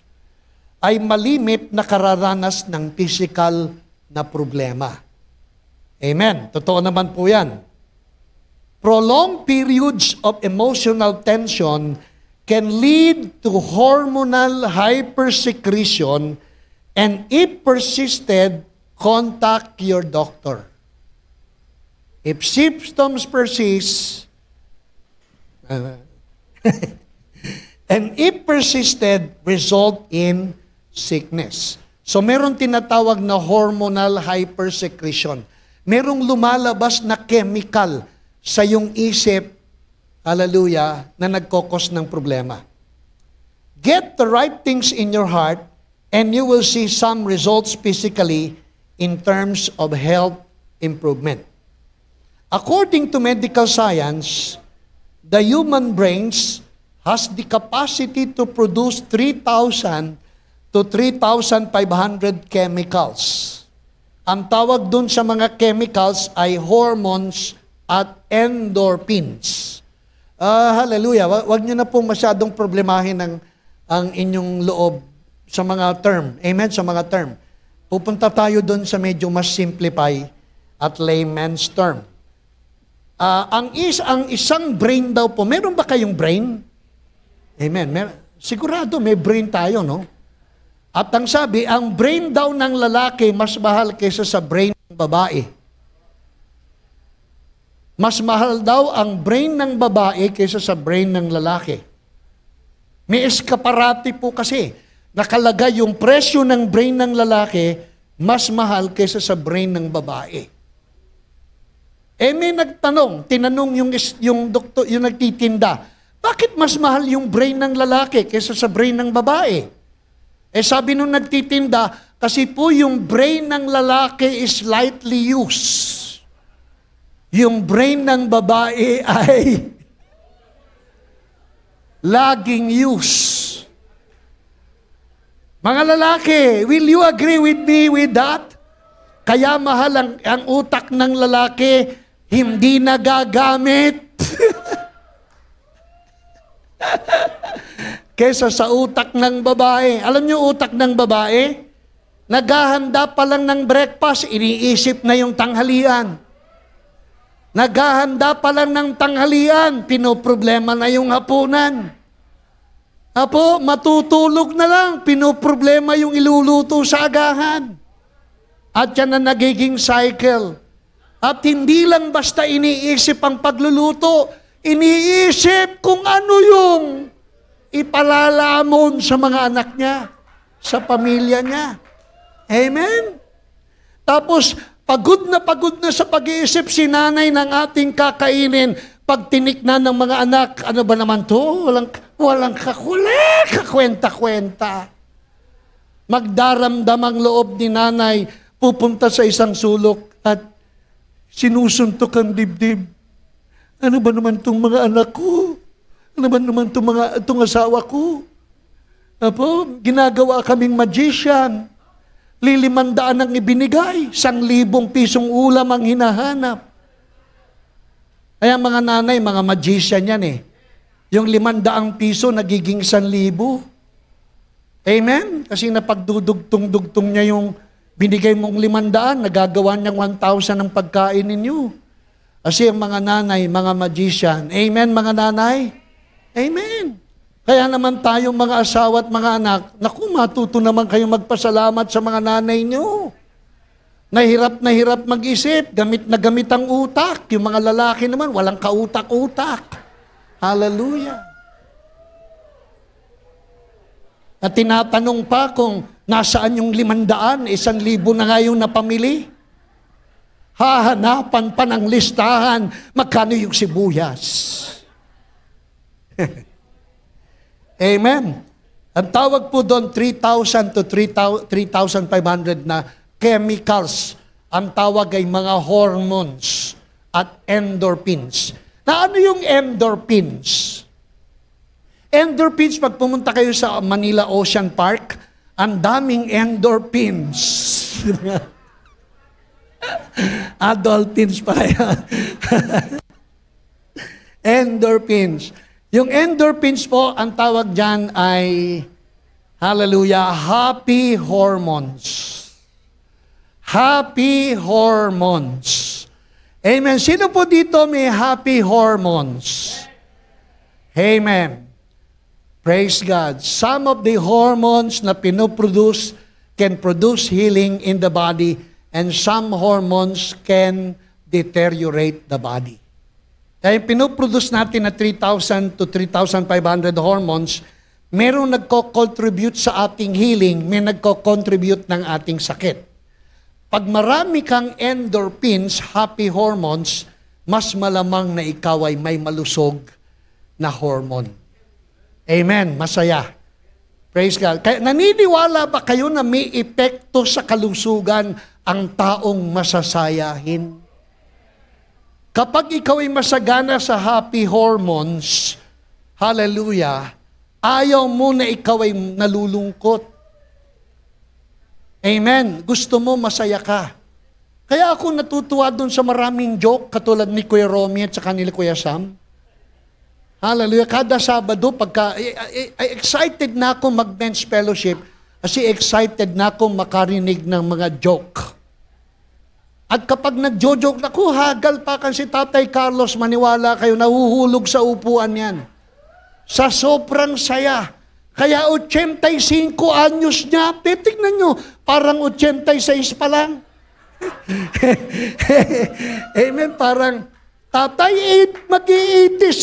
ay malimit na kararanas ng physical na problema. Amen. Totoo naman po yan. Prolonged periods of emotional tension can lead to hormonal hypersecretion, and if persisted, contact your doctor. If symptoms persist, and if persisted, result in sickness. So meron tinatawag na hormonal hypersecretion. Merong lumalabas na chemical sa iyong isip, hallelujah, na nagkokos ng problema. Get the right things in your heart and you will see some results physically in terms of health improvement. According to medical science, the human brains has the capacity to produce 3,000 to 3,500 chemicals. Ang tawag dun sa mga chemicals ay hormones at endorphins. Hallelujah. Wag niyo na pong masyadong problemahin ang inyong loob sa mga term. Amen? Sa mga term. Pupunta tayo dun sa medyo mas simplify at layman's term. Ang isang brain daw po, meron ba kayong brain? Amen. Sigurado may brain tayo, no? At ang sabi, ang brain daw ng lalaki mas mahal kaysa sa brain ng babae. Mas mahal daw ang brain ng babae kaysa sa brain ng lalaki. May eskaparate po kasi. Nakalagay yung presyo ng brain ng lalaki mas mahal kaysa sa brain ng babae. May tinanong yung doktor, yung nagtitinda, bakit mas mahal yung brain ng lalaki kaysa sa brain ng babae? Sabi nung nagtitinda, kasi po yung brain ng lalaki is lightly used. Yung brain ng babae ay laging used. Mga lalaki, will you agree with me with that? Kaya mahal ang utak ng lalaki, hindi nagagamit. Kesa sa utak ng babae. Alam niyo utak ng babae? Naghahanda pa lang ng breakfast, iniisip na yung tanghalian. Naghahanda pa lang ng tanghalian, pinoproblema na yung hapunan. Apo, matutulog na lang, pinoproblema yung iluluto sa agahan. At yan na nagiging cycle. At hindi lang basta iniisip ang pagluluto, iniisip kung ano yung ipalalamon sa mga anak niya, sa pamilya niya. Amen? Tapos, pagod na sa pag-iisip si nanay ng ating kakainin, pag tiniknan ng mga anak, ano ba naman to? Walang kakwenta-kwenta. Magdaramdam ang loob ni nanay, pupunta sa isang sulok at sinusuntok ang dibdib. Ano ba naman itong mga anak ko? Ano ba naman itong asawa ko? Apo, ginagawa kaming magician. 500 ang ibinigay. 1,000 pisong ulam ang hinahanap. Kaya mga nanay, mga magician yan eh. Yung 500 piso nagiging 1,000. Amen? Kasi napagdudugtong-dugtong niya yung binigay mong 500, nagagawa niyang 1,000 ang pagkain ninyo. Kasi ang mga nanay, mga magician. Amen, mga nanay? Amen. Kaya naman tayong mga asawa at mga anak, naku, matuto naman kayong magpasalamat sa mga nanay niyo. Na hirap mag-isip, gamit na gamit ang utak. Yung mga lalaki naman, walang kautak-utak. Hallelujah. At tinatanong pa kung nasaan yung 500, 1,000 na nga yung napamili. Hahanapan pa ng listahan, magkano yung sibuyas. Amen. Ang tawag po doon, 3,000 to 3,500 na chemicals. Ang tawag ay mga hormones at endorphins. Na ano yung endorphins? Endorphins, pag pumunta kayo sa Manila Ocean Park, ang daming endorphins. Adolphins pa yan. Endorphins. Yung endorphins po, ang tawag dyan ay, hallelujah, happy hormones. Happy hormones. Amen. Sino po dito may happy hormones? Amen. Praise God. Some of the hormones na pinoproduce can produce healing in the body, and some hormones can deteriorate the body. Kaya pinoproduce natin na 3,000 to 3,500 hormones, merong nagko-contribute sa ating healing, may nagko-contribute ng ating sakit. Pag marami kang endorphins, happy hormones, mas malamang na ikaw ay may malusog na hormone. Amen. Masaya. Praise God. Kaya naniniwala ba kayo na may epekto sa kalusugan ang taong masasayahin. Kapag ikaw ay masagana sa happy hormones, hallelujah, ayaw mo na ikaw ay nalulungkot. Amen. Gusto mo masaya ka. Kaya ako natutuwa doon sa maraming joke, katulad ni Kuya Romy at saka ni Kuya Sam. Hallelujah. Kada Sabado, pagka excited na ako mag-men's fellowship, kasi excited na ako makarinig ng mga joke. At kapag nagjo-joke na, hagal pa kasi Tatay Carlos, maniwala kayo, nahuhulog sa upuan yan. Sa sobrang saya. Kaya 85 anyos niya, titignan nyo, parang 86 pa lang. Amen, parang Tatay, mag-86.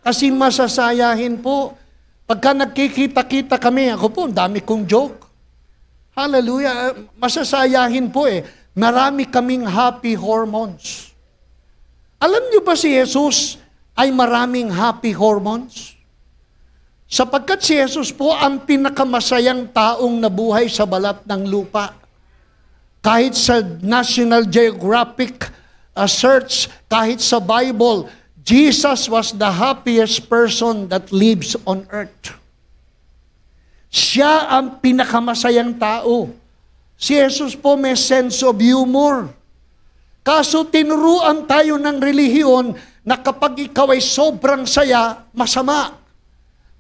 Kasi masasayahin po. Pagka nagkikita-kita kami, ako po, dami kong joke. Hallelujah. Masasayahin po eh. Marami kaming happy hormones. Alam niyo ba si Jesus ay maraming happy hormones? Sapagkat si Jesus po ang pinakamasayang taong nabuhay sa balat ng lupa. Kahit sa National Geographic search, kahit sa Bible, Jesus was the happiest person that lives on earth. Siya ang pinakamasayang tao. Si Jesus po may sense of humor. Kaso tinuruan tayo ng relihiyon na kapag ikaw ay sobrang saya, masama.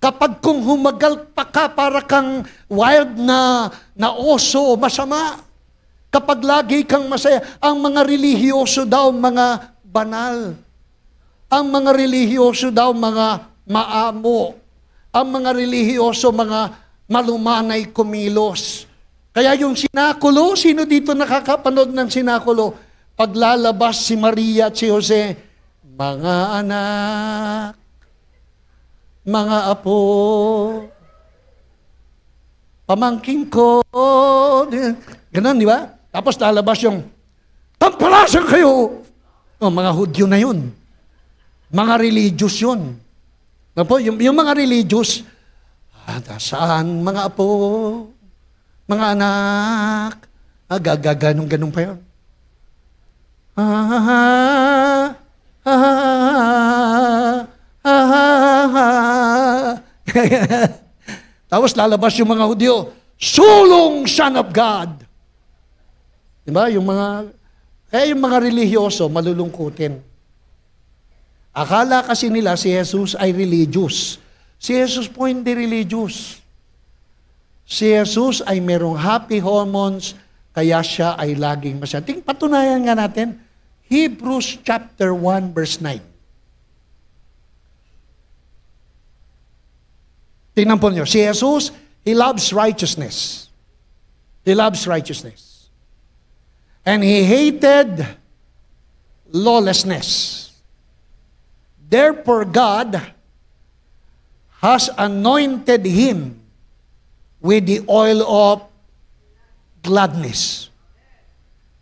Kapag kung humagal pa ka para kang wild na oso, masama. Kapag lagi kang masaya, ang mga relihiyoso daw mga banal. Ang mga relihiyoso daw mga maamo. Ang mga relihiyoso mga malumanay kumilos. Kaya yung sinakulo, sino dito nakakapanood ng sinakulo? Paglalabas si Maria at si Jose, mga anak, mga apo, pamangkin ko, ganun, di ba? Tapos lalabas yung, tampalasan kayo! O, mga Hudyo na yun. Mga religious yun. Yung mga religious, saan mga apo, mga anak, ganun pa yun. Tapos lalabas yung mga Hudyo, sulong Son of God. Diba? Kaya yung mga relihiyoso, malulungkutin. Akala kasi nila si Jesus ay religious. Si Jesus po hindi religious. Si Jesus ay merong happy hormones, kaya siya ay laging masaya. Patunayan nga natin, Hebrews chapter 1 verse 9. Tingnan po nyo, si Jesus, He loves righteousness. He loves righteousness. And He hated lawlessness. Therefore God has anointed Him with the oil of gladness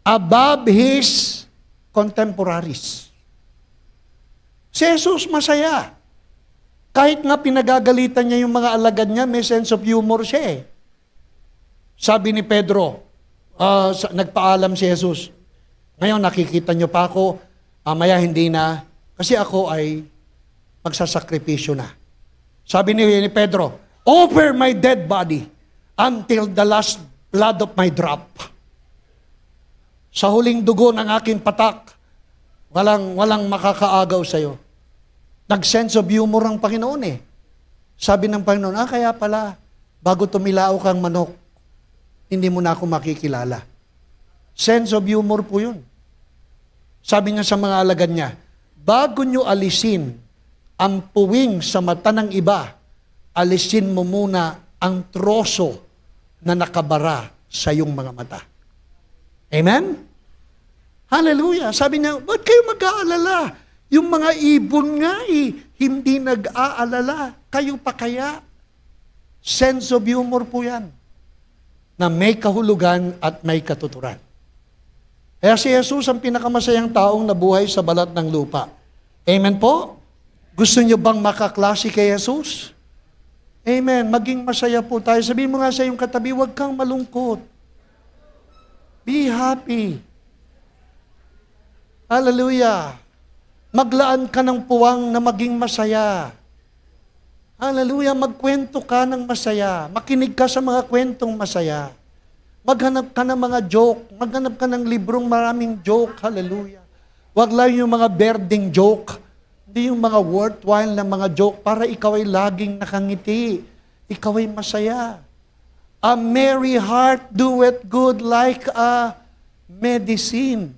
above His contemporaries. Si Jesus masaya. Kahit nga pinagagalitan niya yung mga alagad niya, may sense of humor siya eh. Sabi ni Pedro, nagpaalam si Jesus, ngayon nakikita niyo pa ako, maya hindi na, kasi ako ay magsasakripisyo na. Sabi ni Pedro, offer my dead body until the last blood of my drop. Sa huling dugo ng aking patak, walang makakaagaw sa'yo. Nag-sense of humor ang Panginoon eh. Sabi ng Panginoon, kaya pala, bago tumilaw kang manok, hindi mo na ako makikilala. Sense of humor po yun. Sabi niya sa mga alagad niya, bago nyo alisin ang puwing sa mata ng iba, alisin mo muna ang troso na nakabara sa iyong mga mata. Amen? Hallelujah. Sabi niya, ba't kayo mag-aalala? Yung mga ibon nga hindi nag-aalala. Kayo pa kaya? Sense of humor po yan. Na may kahulugan at may katuturan. Kaya si Jesus ang pinakamasayang taong nabuhay sa balat ng lupa. Amen po? Gusto niyo bang makaklase kay Jesus? Amen. Maging masaya po tayo. Sabihin mo nga sa iyong katabi, huwag kang malungkot. Be happy. Hallelujah. Maglaan ka ng puwang na maging masaya. Hallelujah. Magkwento ka ng masaya. Makinig ka sa mga kwentong masaya. Maghanap ka ng mga joke. Maghanap ka ng librong maraming joke. Hallelujah. Huwag lang yung mga berding joke. Hindi yung mga worthwhile na mga joke para ikaw ay laging nakangiti. Ikaw ay masaya. A merry heart doeth good like a medicine.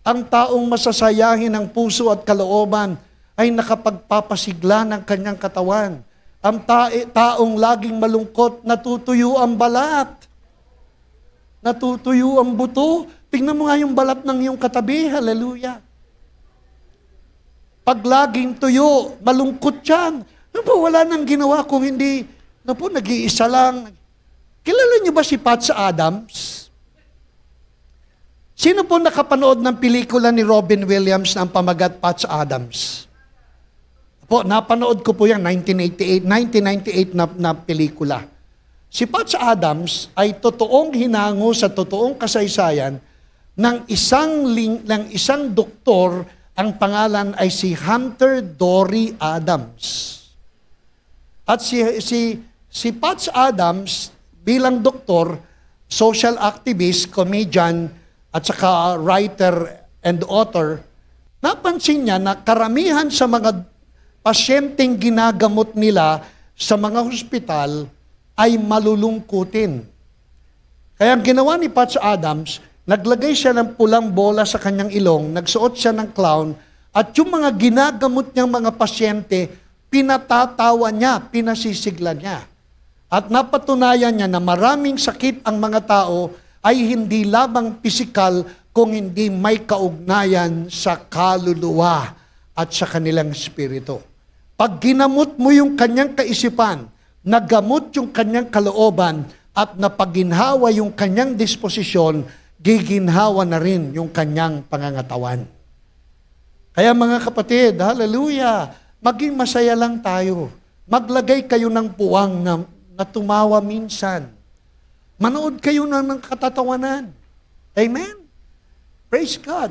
Ang taong masasayahin ng puso at kalooban ay nakapagpapasigla ng kanyang katawan. Ang taong laging malungkot, natutuyo ang balat. Natutuyo ang buto. Tingnan mo nga yung balat ng iyong katabi. Hallelujah. Pag laging tuyo, malungkot yan. Wala nang ginawa kung hindi, nag-iisa lang. Kilala niyo ba si Patch Adams? Sino po nakapanood ng pelikula ni Robin Williams na ang pamagat Patch Adams? Po, napanood ko po yan, 1998 na pelikula. Si Patch Adams ay totoong hinango sa totoong kasaysayan ng isang doktor. Ang pangalan ay si Hunter Dory Adams. At si Patch Adams bilang doktor, social activist, comedian, at saka writer and author, napansin niya na karamihan sa mga pasyenteng ginagamot nila sa mga hospital ay malulungkutin. Kaya ang ginawa ni Patch Adams, naglagay siya ng pulang bola sa kanyang ilong, nagsuot siya ng clown, at yung mga ginagamot niyang mga pasyente, pinatatawa niya, pinasisigla niya. At napatunayan niya na maraming sakit ang mga tao ay hindi lamang pisikal kung hindi may kaugnayan sa kaluluwa at sa kanilang spirito. Pag ginamot mo yung kanyang kaisipan, nagamot yung kanyang kalooban, at napaginhawa yung kanyang disposisyon, giginhawa na rin yung kanyang pangangatawan. Kaya mga kapatid, hallelujah, maging masaya lang tayo. Maglagay kayo ng puwang na tumawa minsan. Manood kayo ng katatawanan. Amen? Praise God.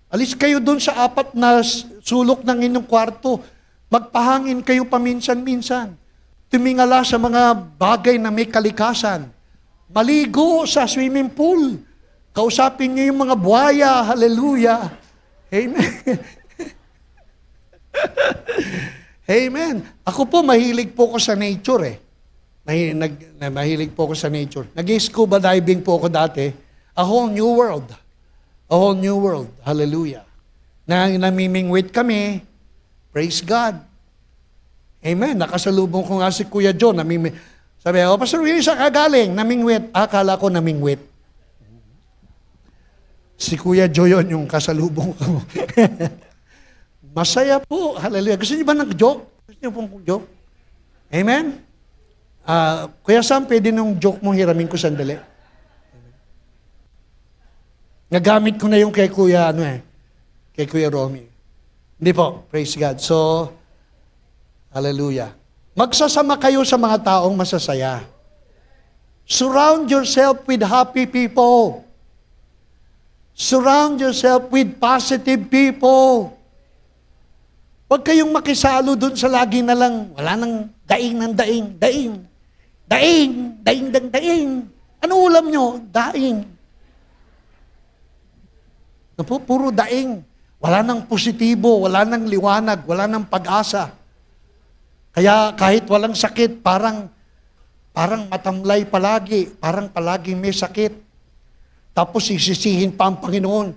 Alis kayo dun sa 4 na sulok ng inyong kwarto. Magpahangin kayo paminsan-minsan. Tumingala sa mga bagay na may kalikasan. Maligo sa swimming pool. Kausapin niyo yung mga buhaya. Hallelujah. Amen. Amen. Ako po, mahilig po ko sa nature eh. Mahilig po ko sa nature. Nag-scuba diving po ako dati. A whole new world. A whole new world. Hallelujah. Namimingwit kami. Praise God. Amen. Nakasalubong ko nga si Kuya John. Sabi, Pastor Willie, saan ka galing? Namingwit. Akala ko namingwit. Si Kuya Joe yun, yung kasalubong ko. Masaya po. Hallelujah. Gusto niyo ba ng-joke? Gusto niyo pong joke? Amen? Kuya Sam, pwede nung joke mo hiramin ko sandali. Nagamit ko na yung kay Kuya, kay Kuya Romy. Hindi po. Praise God. So, hallelujah. Magsasama kayo sa mga taong masasaya. Surround yourself with happy people. Surround yourself with positive people. Huwag kayong makisalo dun sa lagi na lang, wala nang daing ng daing, daing. Daing, daing, daing, daing. Ano ulam nyo? Daing. Puro daing. Wala nang positibo, wala nang liwanag, wala nang pag-asa. Kaya kahit walang sakit, parang matamlay palagi, parang palagi may sakit. Tapos sisisihin pa ang Panginoon.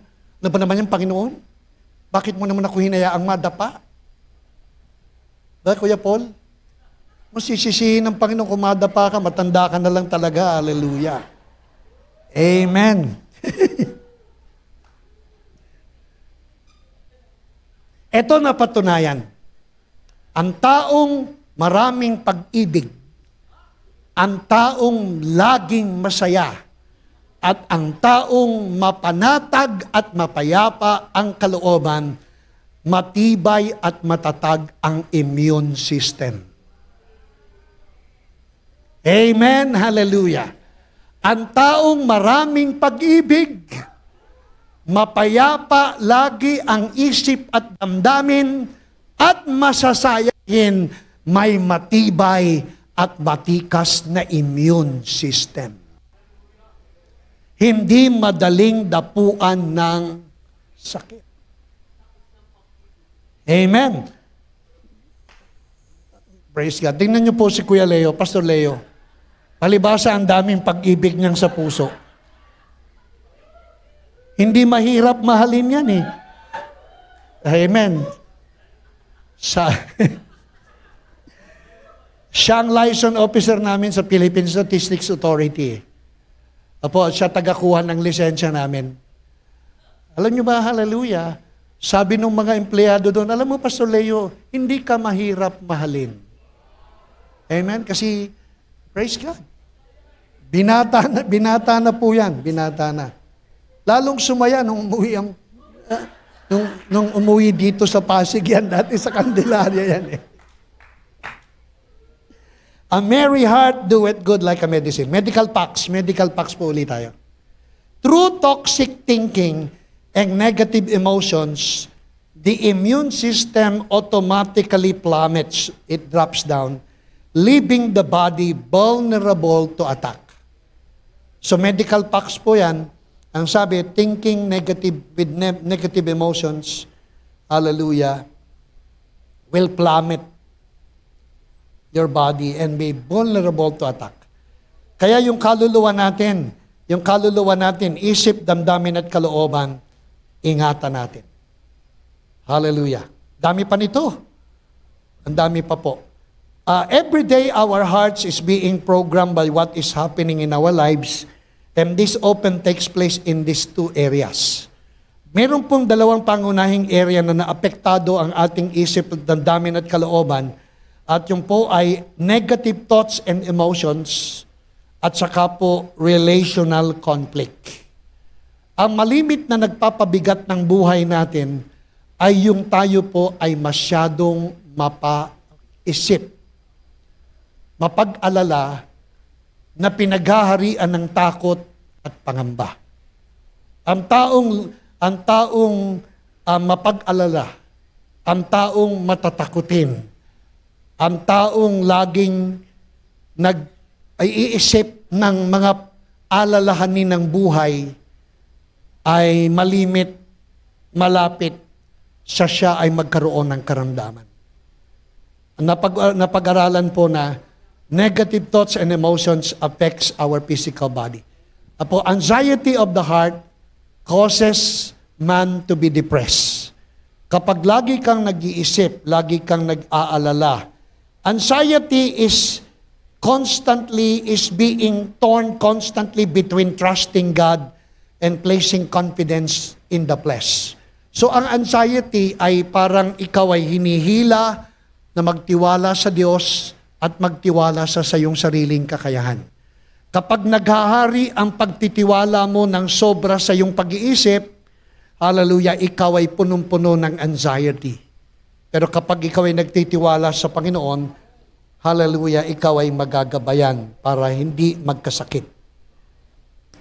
Ano ba naman yung Panginoon? Bakit mo naman ako hinayaang madapa? Kuya Paul? Masisisihin ng Panginoon kung madapa ka, matanda ka na lang talaga. Hallelujah. Amen. Ito na patunayan. Ang taong maraming pag-ibig, ang taong laging masaya, at ang taong mapanatag at mapayapa ang kalooban, matibay at matatag ang immune system. Amen. Hallelujah. Ang taong maraming pag-ibig, mapayapa lagi ang isip at damdamin, at masasayahin, may matibay at matikas na immune system. Hindi madaling dapuan ng sakit. Amen. Praise God. Tingnan niyo po si Kuya Leo, Pastor Leo. Palibasa ang daming pag-ibig niyang sa puso. Hindi mahirap mahalin yan eh. Amen. Siya ang liaison officer namin sa Philippine Statistics Authority. Apo, siya tagakuha ng lisensya namin. Alam niyo ba, hallelujah, sabi ng mga empleyado doon, alam mo, Pastor Leo, hindi ka mahirap mahalin. Amen? Kasi, praise God. Binata na po yan. Binata na. Lalong sumaya nung umuwi nung umuwi dito sa Pasig yan, dati sa Candelaria yan eh. A merry heart doeth good like a medicine. Medical facts po ulit tayo. Through toxic thinking and negative emotions, the immune system automatically plummets. It drops down, leaving the body vulnerable to attack. So medical facts po yan. Ang sabi, thinking negative with negative emotions, hallelujah, will plummet your body and be vulnerable to attack. Kaya yung kaluluwa natin, isip, damdamin at kalooban, ingatan natin. Hallelujah. Dami pa nito. Ang dami pa po. Every day our hearts is being programmed by what is happening in our lives, and this often takes place in these two areas. Meron pong dalawang pangunahing area na naapektado ang ating isip, damdamin at kalooban. At yung po ay negative thoughts and emotions at saka po relational conflict. Ang malimit na nagpapabigat ng buhay natin ay yung tayo po ay masyadong mapaisip, mapag-alala na pinaghaharian ng takot at pangamba. Ang taong mapag-alala, ang taong matatakutin, ang taong laging nag-iisip ng mga alalahanin ng buhay ay malimit, malapit sa siya ay magkaroon ng karamdaman. Napag-aralan po na negative thoughts and emotions affects our physical body. Apo, anxiety of the heart causes man to be depressed. Kapag lagi kang nag-iisip, lagi kang nag-aalala, anxiety is being torn constantly between trusting God and placing confidence in the flesh. So ang anxiety ay parang ikaw ay hinihila na magtiwala sa Diyos at magtiwala sa iyong sariling kakayahan. Kapag naghahari ang pagtitiwala mo ng sobra sa iyong pag-iisip, hallelujah, ikaw ay punong-puno ng anxiety. Pero kapag ikaw ay nagtitiwala sa Panginoon, hallelujah, ikaw ay magagabayan para hindi magkasakit.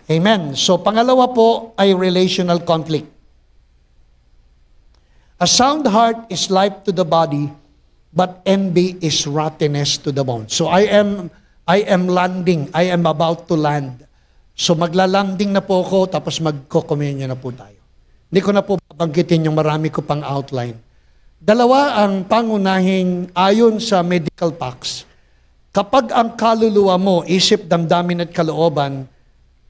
Amen. So, pangalawa po ay relational conflict. A sound heart is life to the body, but envy is rottenness to the bone. So, I am landing. I am about to land. So, magla-landing na po ako, tapos magko-communion na po tayo. Hindi ko na po babanggitin yung marami ko pang outline. Dalawa ang pangunahing ayon sa medical facts. Kapag ang kaluluwa mo, isip, damdamin at kalooban,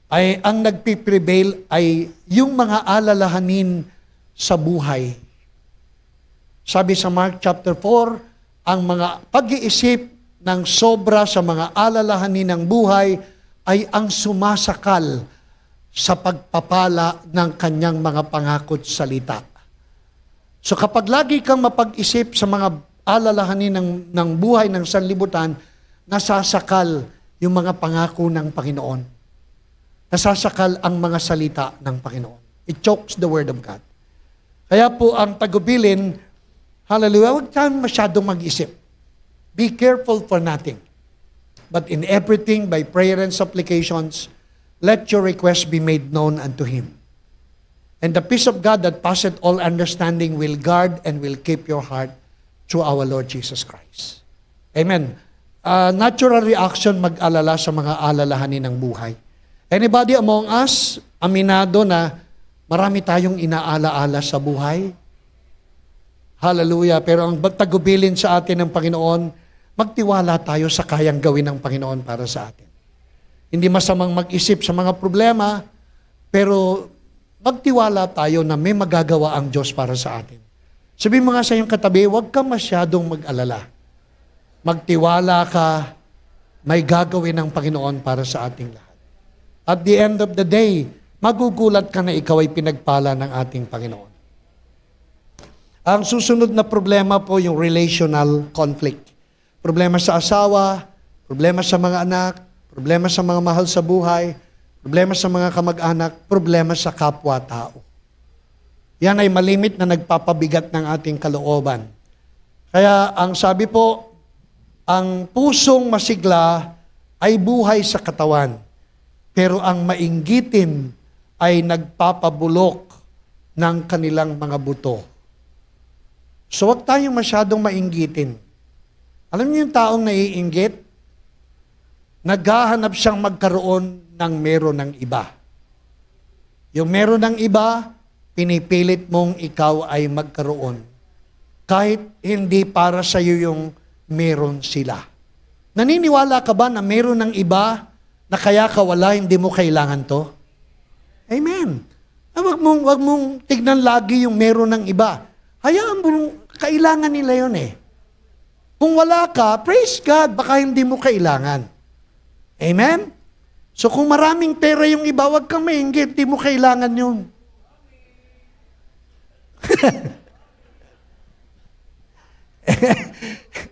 ay ang nagpiprevail ay yung mga alalahanin sa buhay. Sabi sa Mark chapter 4, ang mga pag-iisip ng sobra sa mga alalahanin ng buhay ay ang sumasakal sa pagpapala ng kanyang mga pangakot salita. So kapag lagi kang mapag-isip sa mga alalahanin ng buhay ng sanlibutan, nasasakal yung mga pangako ng Panginoon. Nasasakal ang mga salita ng Panginoon. It chokes the Word of God. Kaya po ang tagubilin, hallelujah, huwag tayong masyadong mag-isip. Be careful for nothing. But in everything, by prayer and supplications, let your request be made known unto Him. And the peace of God that passeth all understanding will guard and will keep your heart through our Lord Jesus Christ. Amen. Natural reaction mag-alala sa mga alalahanin ng buhay. Anybody among us, aminado na marami tayong inaalaala sa buhay? Hallelujah. Pero ang tagubilin sa atin ng Panginoon, magtiwala tayo sa kayang gawin ng Panginoon para sa atin. Hindi masamang mag-isip sa mga problema, pero magtiwala tayo na may magagawa ang Diyos para sa atin. Sabihin mo nga sa iyong katabi, huwag ka masyadong mag-alala. Magtiwala ka, may gagawin ng Panginoon para sa ating lahat. At the end of the day, magugulat ka na ikaw ay pinagpala ng ating Panginoon. Ang susunod na problema po yung relational conflict. Problema sa asawa, problema sa mga anak, problema sa mga mahal sa buhay, problema sa mga kamag-anak, problema sa kapwa-tao. Yan ay malimit na nagpapabigat ng ating kalooban. Kaya ang sabi po, ang pusong masigla ay buhay sa katawan, pero ang mainggitin ay nagpapabulok ng kanilang mga buto. So wag tayong masyadong mainggitin. Alam niyo yung taong naiinggit? Naghahanap siyang magkaroon ng meron ng iba. Yung meron ng iba, pinipilit mong ikaw ay magkaroon. Kahit hindi para sa iyo yung meron sila. Naniniwala ka ba na meron ng iba na kaya ka wala, hindi mo kailangan to? Amen. Wag mong tignan lagi yung meron ng iba. Hayaan mo, kailangan nila yun eh. Kung wala ka, praise God, baka hindi mo kailangan. Amen? So kung maraming pera yung iba, wag kang mainggit, hindi mo kailangan yun.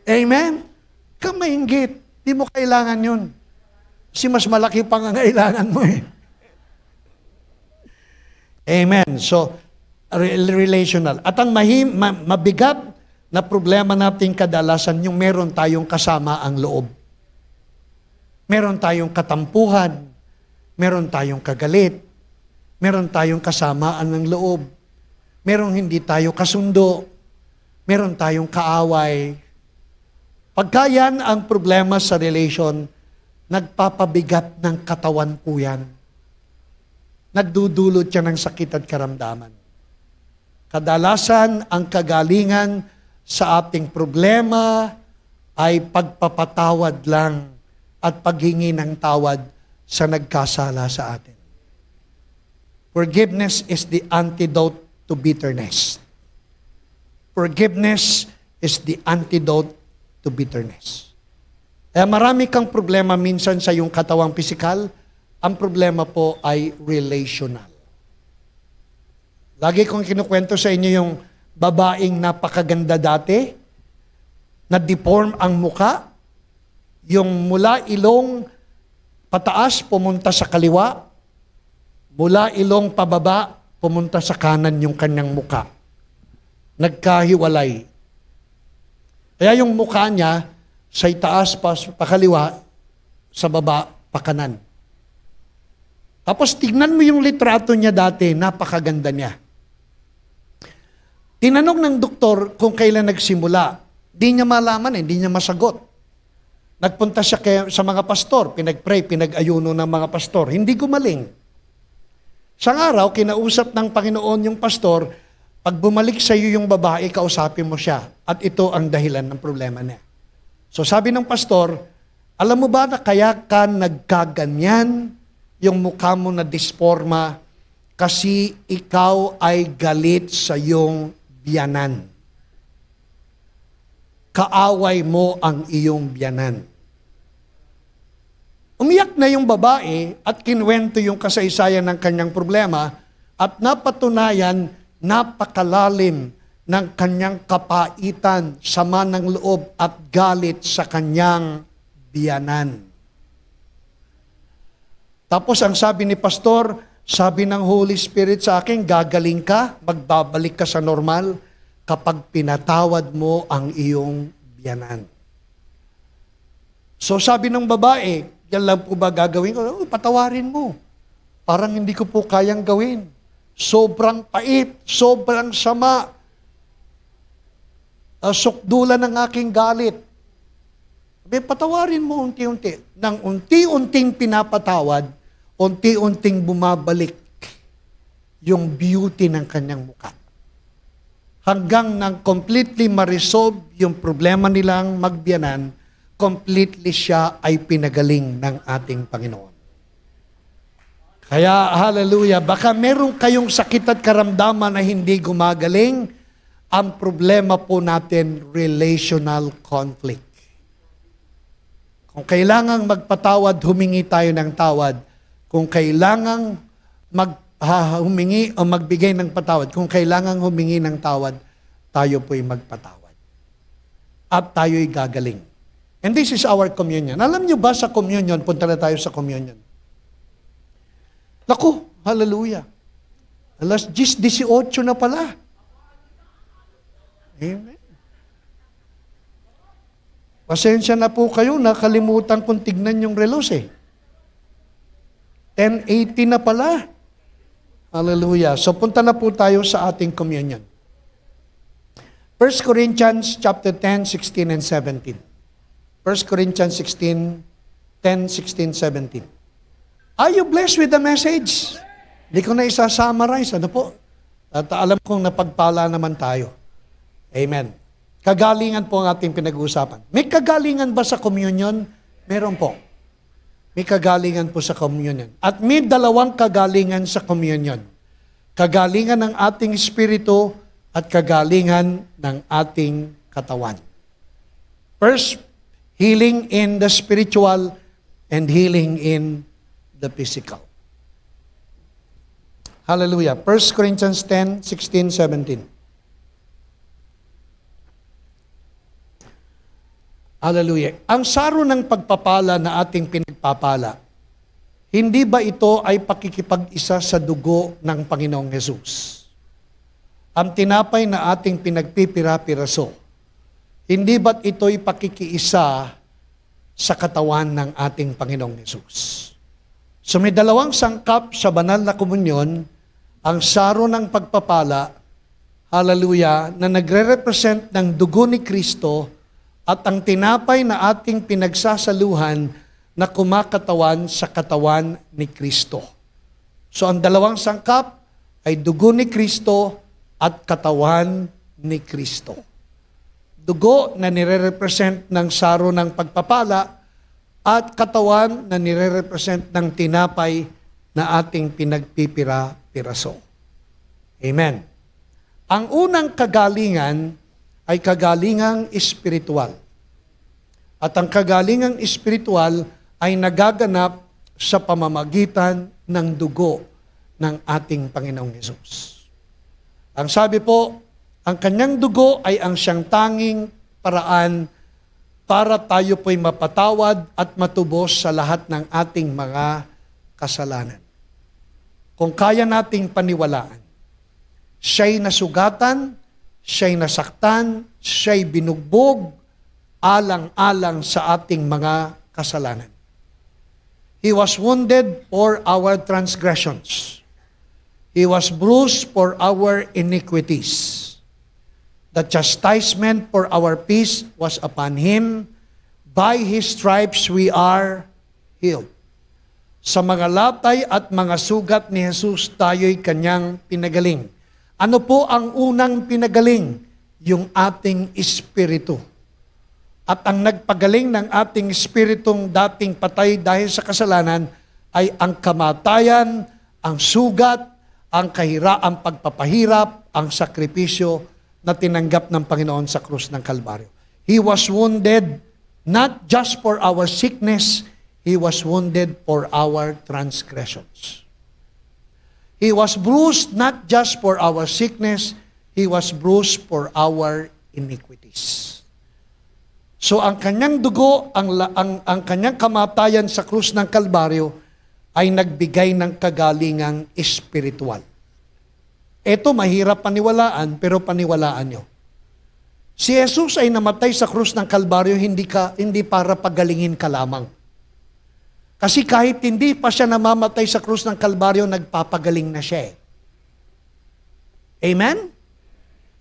Amen? Kang mainggit, hindi mo kailangan yun. Kasi mas malaki pa nga kailangan mo eh. Amen. So, relational. At ang mabigat na problema natin kadalasan, yung meron tayong kasama ang loob. Meron tayong katampuhan, meron tayong kagalit, meron tayong kasamaan ng loob, meron hindi tayo kasundo, meron tayong kaaway. Pagka yan ang problema sa relation, nagpapabigat ng katawan po yan. Nagdudulot siya ng sakit at karamdaman. Kadalasan, ang kagalingan sa ating problema ay pagpapatawad lang at paghingi ng tawad sa nagkasala sa atin. Forgiveness is the antidote to bitterness. Forgiveness is the antidote to bitterness. Kaya marami kang problema minsan sa iyong katawang pisikal, ang problema po ay relational. Lagi kong kinukwento sa inyo yung babaeng napakaganda dati, na-deform ang muka, yung mula ilong pataas pumunta sa kaliwa, mula ilong pababa pumunta sa kanan yung kanyang muka. Nagkahiwalay. Kaya yung muka niya, sa itaas pa kaliwa, sa baba pa kanan. Tapos tignan mo yung litrato niya dati, napakaganda niya. Tinanong ng doktor kung kailan nagsimula. Di niya malaman, hindi niya masagot. Nagpunta siya sa mga pastor, pinag-pray, pinag-ayuno ng mga pastor. Hindi gumaling. Sang araw, kinausap ng Panginoon yung pastor, pag bumalik sa iyo yung babae, kausapin mo siya. At ito ang dahilan ng problema niya. So sabi ng pastor, alam mo ba na kaya ka nagkaganyan yung mukha mo na disforma kasi ikaw ay galit sa iyong biyanan. Kaaway mo ang iyong biyanan. Umiyak na yung babae at kinwento yung kasaysayan ng kanyang problema at napatunayan napakalalim ng kanyang kapaitan, sama ng loob at galit sa kanyang biyanan. Tapos ang sabi ni pastor, sabi ng Holy Spirit sa akin, gagaling ka, magbabalik ka sa normal kapag pinatawad mo ang iyong biyanan. So sabi ng babae, yan lang po ba gagawin ko? Oh, patawarin mo. Parang hindi ko po kayang gawin. Sobrang pait, sobrang sama. Sukdulan ng aking galit. Patawarin mo unti-unti. Nang unti-unting pinapatawad, unti-unting bumabalik yung beauty ng kanyang mukha. Hanggang nang completely ma-resolve yung problema nilang magbiyanan, completely siya ay pinagaling ng ating Panginoon. Kaya, hallelujah, baka meron kayong sakit at karamdaman na hindi gumagaling, ang problema po natin, relational conflict. Kung kailangang magpatawad, humingi tayo ng tawad. Kung kailangang humingi o magbigay ng patawad, kung kailangang humingi ng tawad, tayo po'y magpatawad. At tayo'y gagaling. And this is our communion. Alam niyo ba sa communion, punta na tayo sa communion. Naku, hallelujah. Alas 10:18 na pala. Amen. Pasensya na po kayo, nakalimutan kong tignan yung relos eh. 10:80 na pala. Hallelujah. So punta na po tayo sa ating communion. 1 Corinthians chapter 10, 16 and 17. 1 Corinthians 10, 16, 17. Are you blessed with the message? Hindi ko na isa-summarize. Ano po? At alam kong napagpala naman tayo. Amen. Kagalingan po ang ating pinag-uusapan. May kagalingan ba sa communion? Meron po. May kagalingan po sa communion. At may dalawang kagalingan sa communion. Kagalingan ng ating espiritu at kagalingan ng ating katawan. First, healing in the spiritual and healing in the physical. Hallelujah. 1 Corinthians 10, 16, 17. Hallelujah. Ang saro ng pagpapala na ating pinagpapala, hindi ba ito ay pakikipag-isa sa dugo ng Panginoong Hesus? Ang tinapay na ating pinagpipira-piraso, hindi ba't ito'y pakikiisa sa katawan ng ating Panginoong Hesus? So may dalawang sangkap sa banal na komunyon, ang saro ng pagpapala, hallelujah, na nagre-represent ng dugo ni Kristo at ang tinapay na ating pinagsasaluhan na kumakatawan sa katawan ni Kristo. So ang dalawang sangkap ay dugo ni Kristo at katawan ni Kristo. Dugo na nire-represent ng saro ng pagpapala at katawan na nire-represent ng tinapay na ating pinagpipira-piraso. Amen. Ang unang kagalingan ay kagalingang espiritual. At ang kagalingang espiritual ay nagaganap sa pamamagitan ng dugo ng ating Panginoong Hesus. Ang sabi po, ang kanyang dugo ay ang siyang tanging paraan para tayo po'y mapatawad at matubos sa lahat ng ating mga kasalanan. Kung kaya nating paniwalaan, siya'y nasugatan, siya'y nasaktan, siya'y binugbog, alang-alang sa ating mga kasalanan. He was wounded for our transgressions. He was bruised for our iniquities. The chastisement for our peace was upon Him. By His stripes we are healed. Sa mga latay at mga sugat ni Jesus, tayo'y kanyang pinagaling. Ano po ang unang pinagaling? Yung ating espiritu. At ang nagpagaling ng ating espiritong dating patay dahil sa kasalanan ay ang kamatayan, ang sugat, ang ang pagpapahirap, ang sakripisyo na tinanggap ng Panginoon sa krus ng Kalbaryo. He was wounded not just for our sickness, He was wounded for our transgressions. He was bruised not just for our sickness, He was bruised for our iniquities. So ang kanyang dugo, ang kanyang kamatayan sa krus ng Kalbaryo ay nagbigay ng kagalingang espiritual. Ito mahirap paniwalaan, pero paniwalaan nyo. Si Jesus ay namatay sa krus ng Kalbaryo hindi para pagalingin ka lamang. Kasi kahit hindi pa siya namamatay sa krus ng Kalbaryo, nagpapagaling na siya. Amen?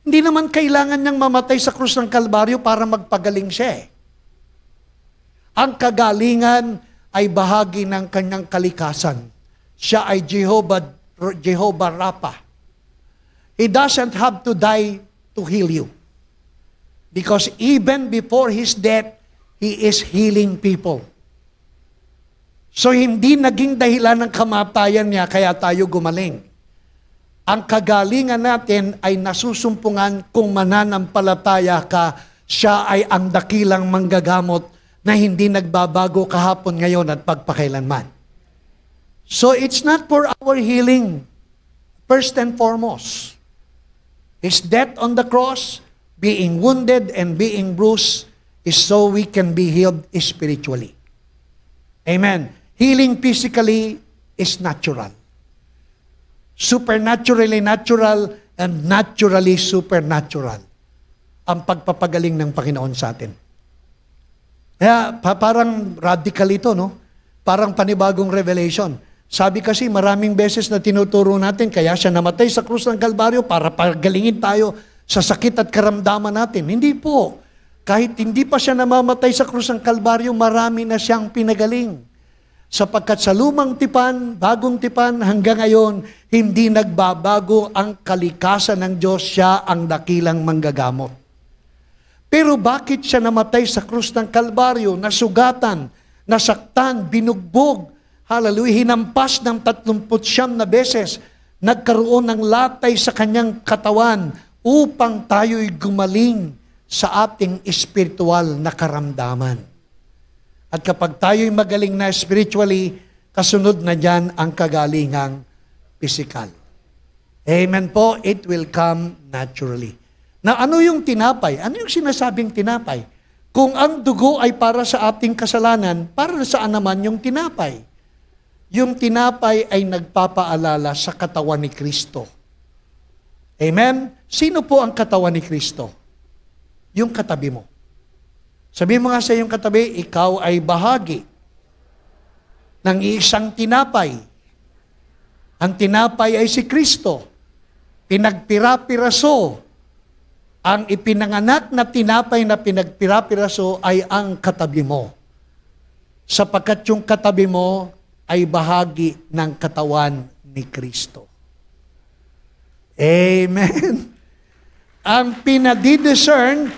Hindi naman kailangan niyang mamatay sa krus ng Kalbaryo para magpagaling siya. Ang kagalingan ay bahagi ng kanyang kalikasan. Siya ay Jehovah Rapha. He doesn't have to die to heal you. Because even before His death, He is healing people. So hindi naging dahilan ng kamatayan niya kaya tayo gumaling. Ang kagalingan natin ay nasusumpungan kung mananampalataya ka, siya ay ang dakilang manggagamot na hindi nagbabago kahapon, ngayon at pagpakailanman. So it's not for our healing, first and foremost. His death on the cross, being wounded and being bruised, is so we can be healed spiritually. Amen. Healing physically is natural. Supernaturally natural and naturally supernatural ang pagpapagaling ng Panginoon sa atin. Kaya parang radical ito, no? Parang panibagong revelation. Sabi kasi maraming beses na tinuturo natin, kaya siya namatay sa krus ng Kalbaryo para pagalingin tayo sa sakit at karamdaman natin. Hindi po. Kahit hindi pa siya namamatay sa krus ng Kalbaryo, marami na siyang pinagaling. Sapagkat sa lumang tipan, bagong tipan, hanggang ngayon, hindi nagbabago ang kalikasan ng Diyos. Siya ang dakilang manggagamot. Pero bakit siya namatay sa krus ng Kalbaryo, nasugatan, nasaktan, binugbog, hallelujah, hinampas ng 39 na beses, nagkaroon ng latay sa kanyang katawan upang tayo'y gumaling sa ating espiritual na karamdaman. At kapag tayo'y magaling na spiritually, kasunod na dyan ang kagalingang physical. Amen po, it will come naturally. Na ano yung tinapay? Ano yung sinasabing tinapay? Kung ang dugo ay para sa ating kasalanan, para saan naman yung tinapay? Yung tinapay ay nagpapaalala sa katawan ni Kristo. Amen? Sino po ang katawan ni Kristo? Yung katabi mo. Sabi mo nga sa iyong katabi, ikaw ay bahagi ng isang tinapay. Ang tinapay ay si Kristo. Pinagpira-piraso. Ang ipinanganak na tinapay na pinagpira-piraso ay ang katabi mo. Sapagkat yung katabi mo ay bahagi ng katawan ni Kristo. Amen. Ang pinadidiscern,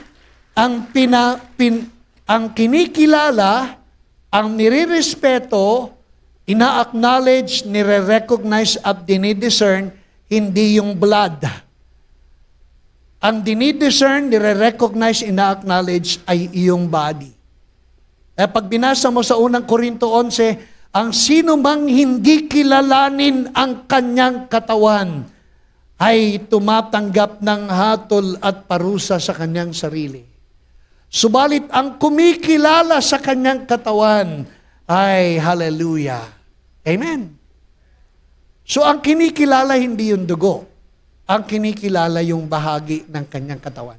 ang kinikilala, ang nire-respeto, ina-acknowledge, nire-recognize at dinidiscern, hindi yung blood. Ang dinidiscern, nire-recognize, ina-acknowledge ay iyong body. Pag binasa mo sa unang Korinto 11, ang sino mang hindi kilalanin ang kanyang katawan ay tumatanggap ng hatol at parusa sa kanyang sarili. Subalit ang kumikilala sa kanyang katawan ay hallelujah. Amen. So ang kinikilala hindi yung dugo. Ang kinikilala yung bahagi ng kanyang katawan.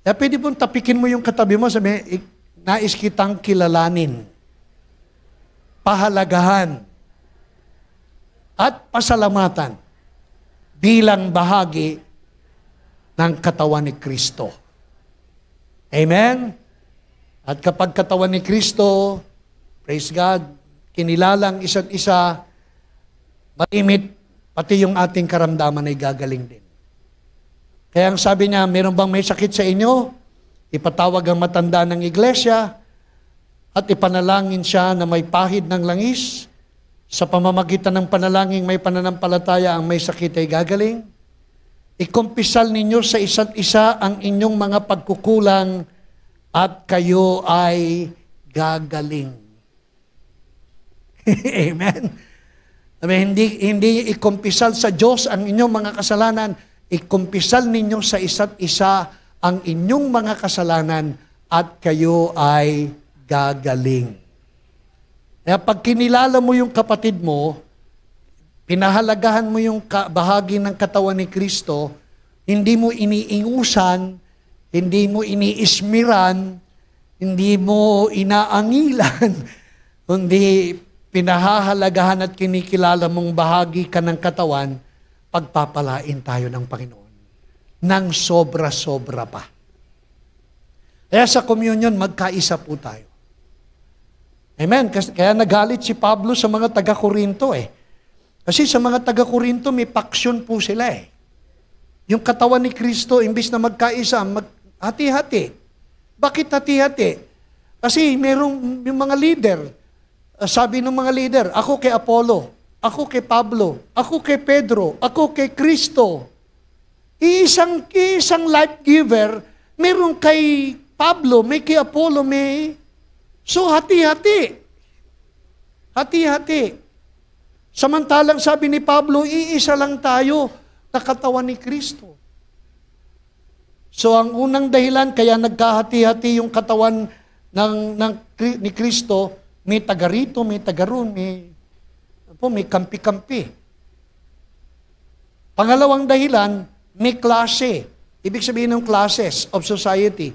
Kaya pwede pong tapikin mo yung katabi mo, sabi, nais kitang kilalanin, pahalagahan, at pasalamatan bilang bahagi ng katawan ni Kristo. Amen? At kapag katawan ni Kristo, praise God, kinilalang isa't isa, malimit, pati yung ating karamdaman ay gagaling din. Kaya ang sabi niya, meron bang may sakit sa inyo? Ipatawag ang matanda ng iglesia at ipanalangin siya na may pahid ng langis. Sa pamamagitan ng panalangin may pananampalataya, ang may sakit ay gagaling. Ikumpisal ninyo sa isa't isa ang inyong mga pagkukulang at kayo ay gagaling. Amen. Hindi ikumpisal sa Diyos ang inyong mga kasalanan, ikumpisal ninyo sa isa't isa ang inyong mga kasalanan at kayo ay gagaling. Kaya pag kinilala mo yung kapatid mo, pinahalagahan mo yung bahagi ng katawan ni Kristo, hindi mo iniingusan, hindi mo iniismiran, hindi mo inaangilan, kundi pinahahalagahan at kinikilala mong bahagi ka ng katawan, pagpapalain tayo ng Panginoon. Nang sobra-sobra pa. Kaya sa communion, magkaisa po tayo. Amen? Kaya nagalit si Pablo sa mga taga-Korinto eh. Kasi sa mga taga-Korinto, may paksyon po sila eh. Yung katawan ni Kristo, imbis na magkaisa, hati-hati. Bakit hati-hati? Kasi merong yung mga leader, sabi ng mga leader, ako kay Apollo, ako kay Pablo, ako kay Pedro, ako kay Kristo. Iisang life giver, meron kay Pablo, may kay Apollo, may... So hati-hati. Hati-hati. Samantalang sabi ni Pablo, iisa lang tayo na katawan ni Kristo. So ang unang dahilan kaya nagkahati-hati yung katawan ni Kristo, may taga rito, may taga roon, may kampi-kampi. Pangalawang dahilan, may klase. Ibig sabihin ng classes of society.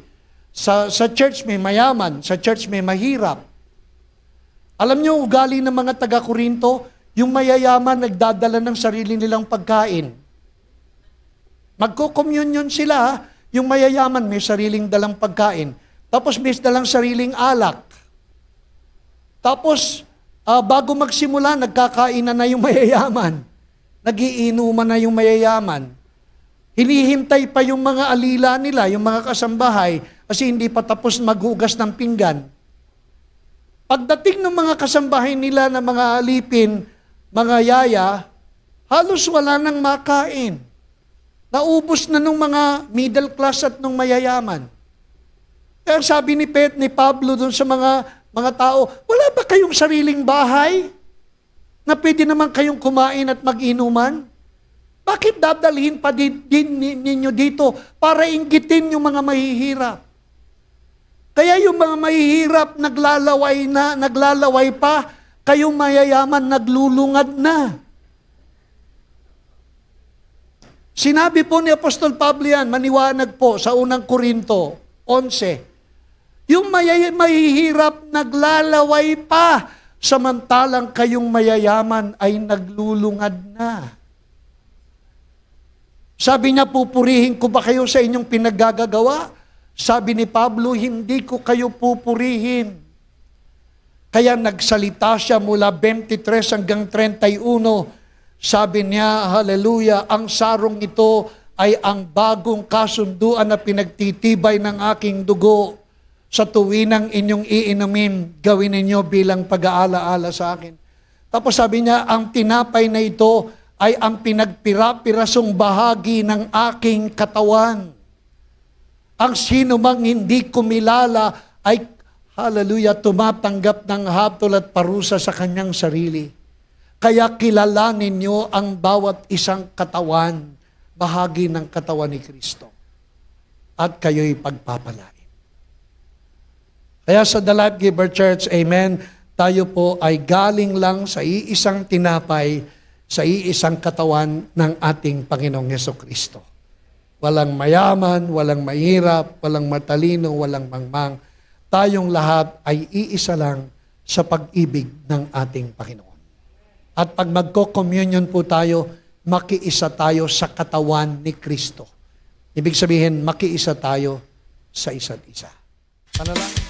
Sa church may mayaman, sa church may mahirap. Alam niyo, ugali ng mga taga-Korinto, yung mayayaman nagdadala ng sarili nilang pagkain. Magko-communion sila, yung mayayaman may sariling dalang pagkain. Tapos may dalang sariling alak. Tapos, bago magsimula, nagkakainan na yung mayayaman. Nagiinuman na yung mayayaman. Hinihintay pa yung mga alila nila, yung mga kasambahay, kasi hindi pa tapos maghugas ng pinggan. Pagdating ng mga kasambahay nila na mga alipin, mga yaya, halos wala nang makain. Naubos na nung mga middle class at nung mayayaman. Kaya sabi ni Pablo dun sa mga tao, wala ba kayong sariling bahay na pwede naman kayong kumain at mag-inuman? Bakit dadalhin pa ninyo dito para inggitin yung mga mahihirap? Kaya yung mga mahihirap naglalaway pa, kayong mayayaman naglulungad na. Sinabi po ni Apostol Pablo yan, maniwanag po sa unang Korinto 11. Yung mahihirap naglalaway pa, samantalang kayong mayayaman ay naglulungad na. Sabi niya, pupurihin ko ba kayo sa inyong pinaggagawa? Sabi ni Pablo, hindi ko kayo pupurihin. Kaya nagsalita siya mula 23 hanggang 31. Sabi niya, hallelujah, ang sarong ito ay ang bagong kasunduan na pinagtitibay ng aking dugo. Sa tuwinang inyong iinumin, gawin ninyo bilang pag-aalaala sa akin. Tapos sabi niya, ang tinapay na ito ay ang pinagpira-pirasong bahagi ng aking katawan. Ang sino mang hindi kumilala ay, hallelujah, tumatanggap ng hatol at parusa sa kanyang sarili. Kaya kilalanin niyo ang bawat isang katawan, bahagi ng katawan ni Kristo. At kayo'y pagpapalain. Kaya sa The Life Giver Church, amen, tayo po ay galing lang sa iisang tinapay, sa iisang katawan ng ating Panginoong Jesucristo. Walang mayaman, walang mahirap, walang matalino, walang mangmang. Tayong lahat ay iisa lang sa pag-ibig ng ating Panginoon. At pag magko-communion po tayo, makiisa tayo sa katawan ni Kristo. Ibig sabihin, makiisa tayo sa isa't isa. Panalangin.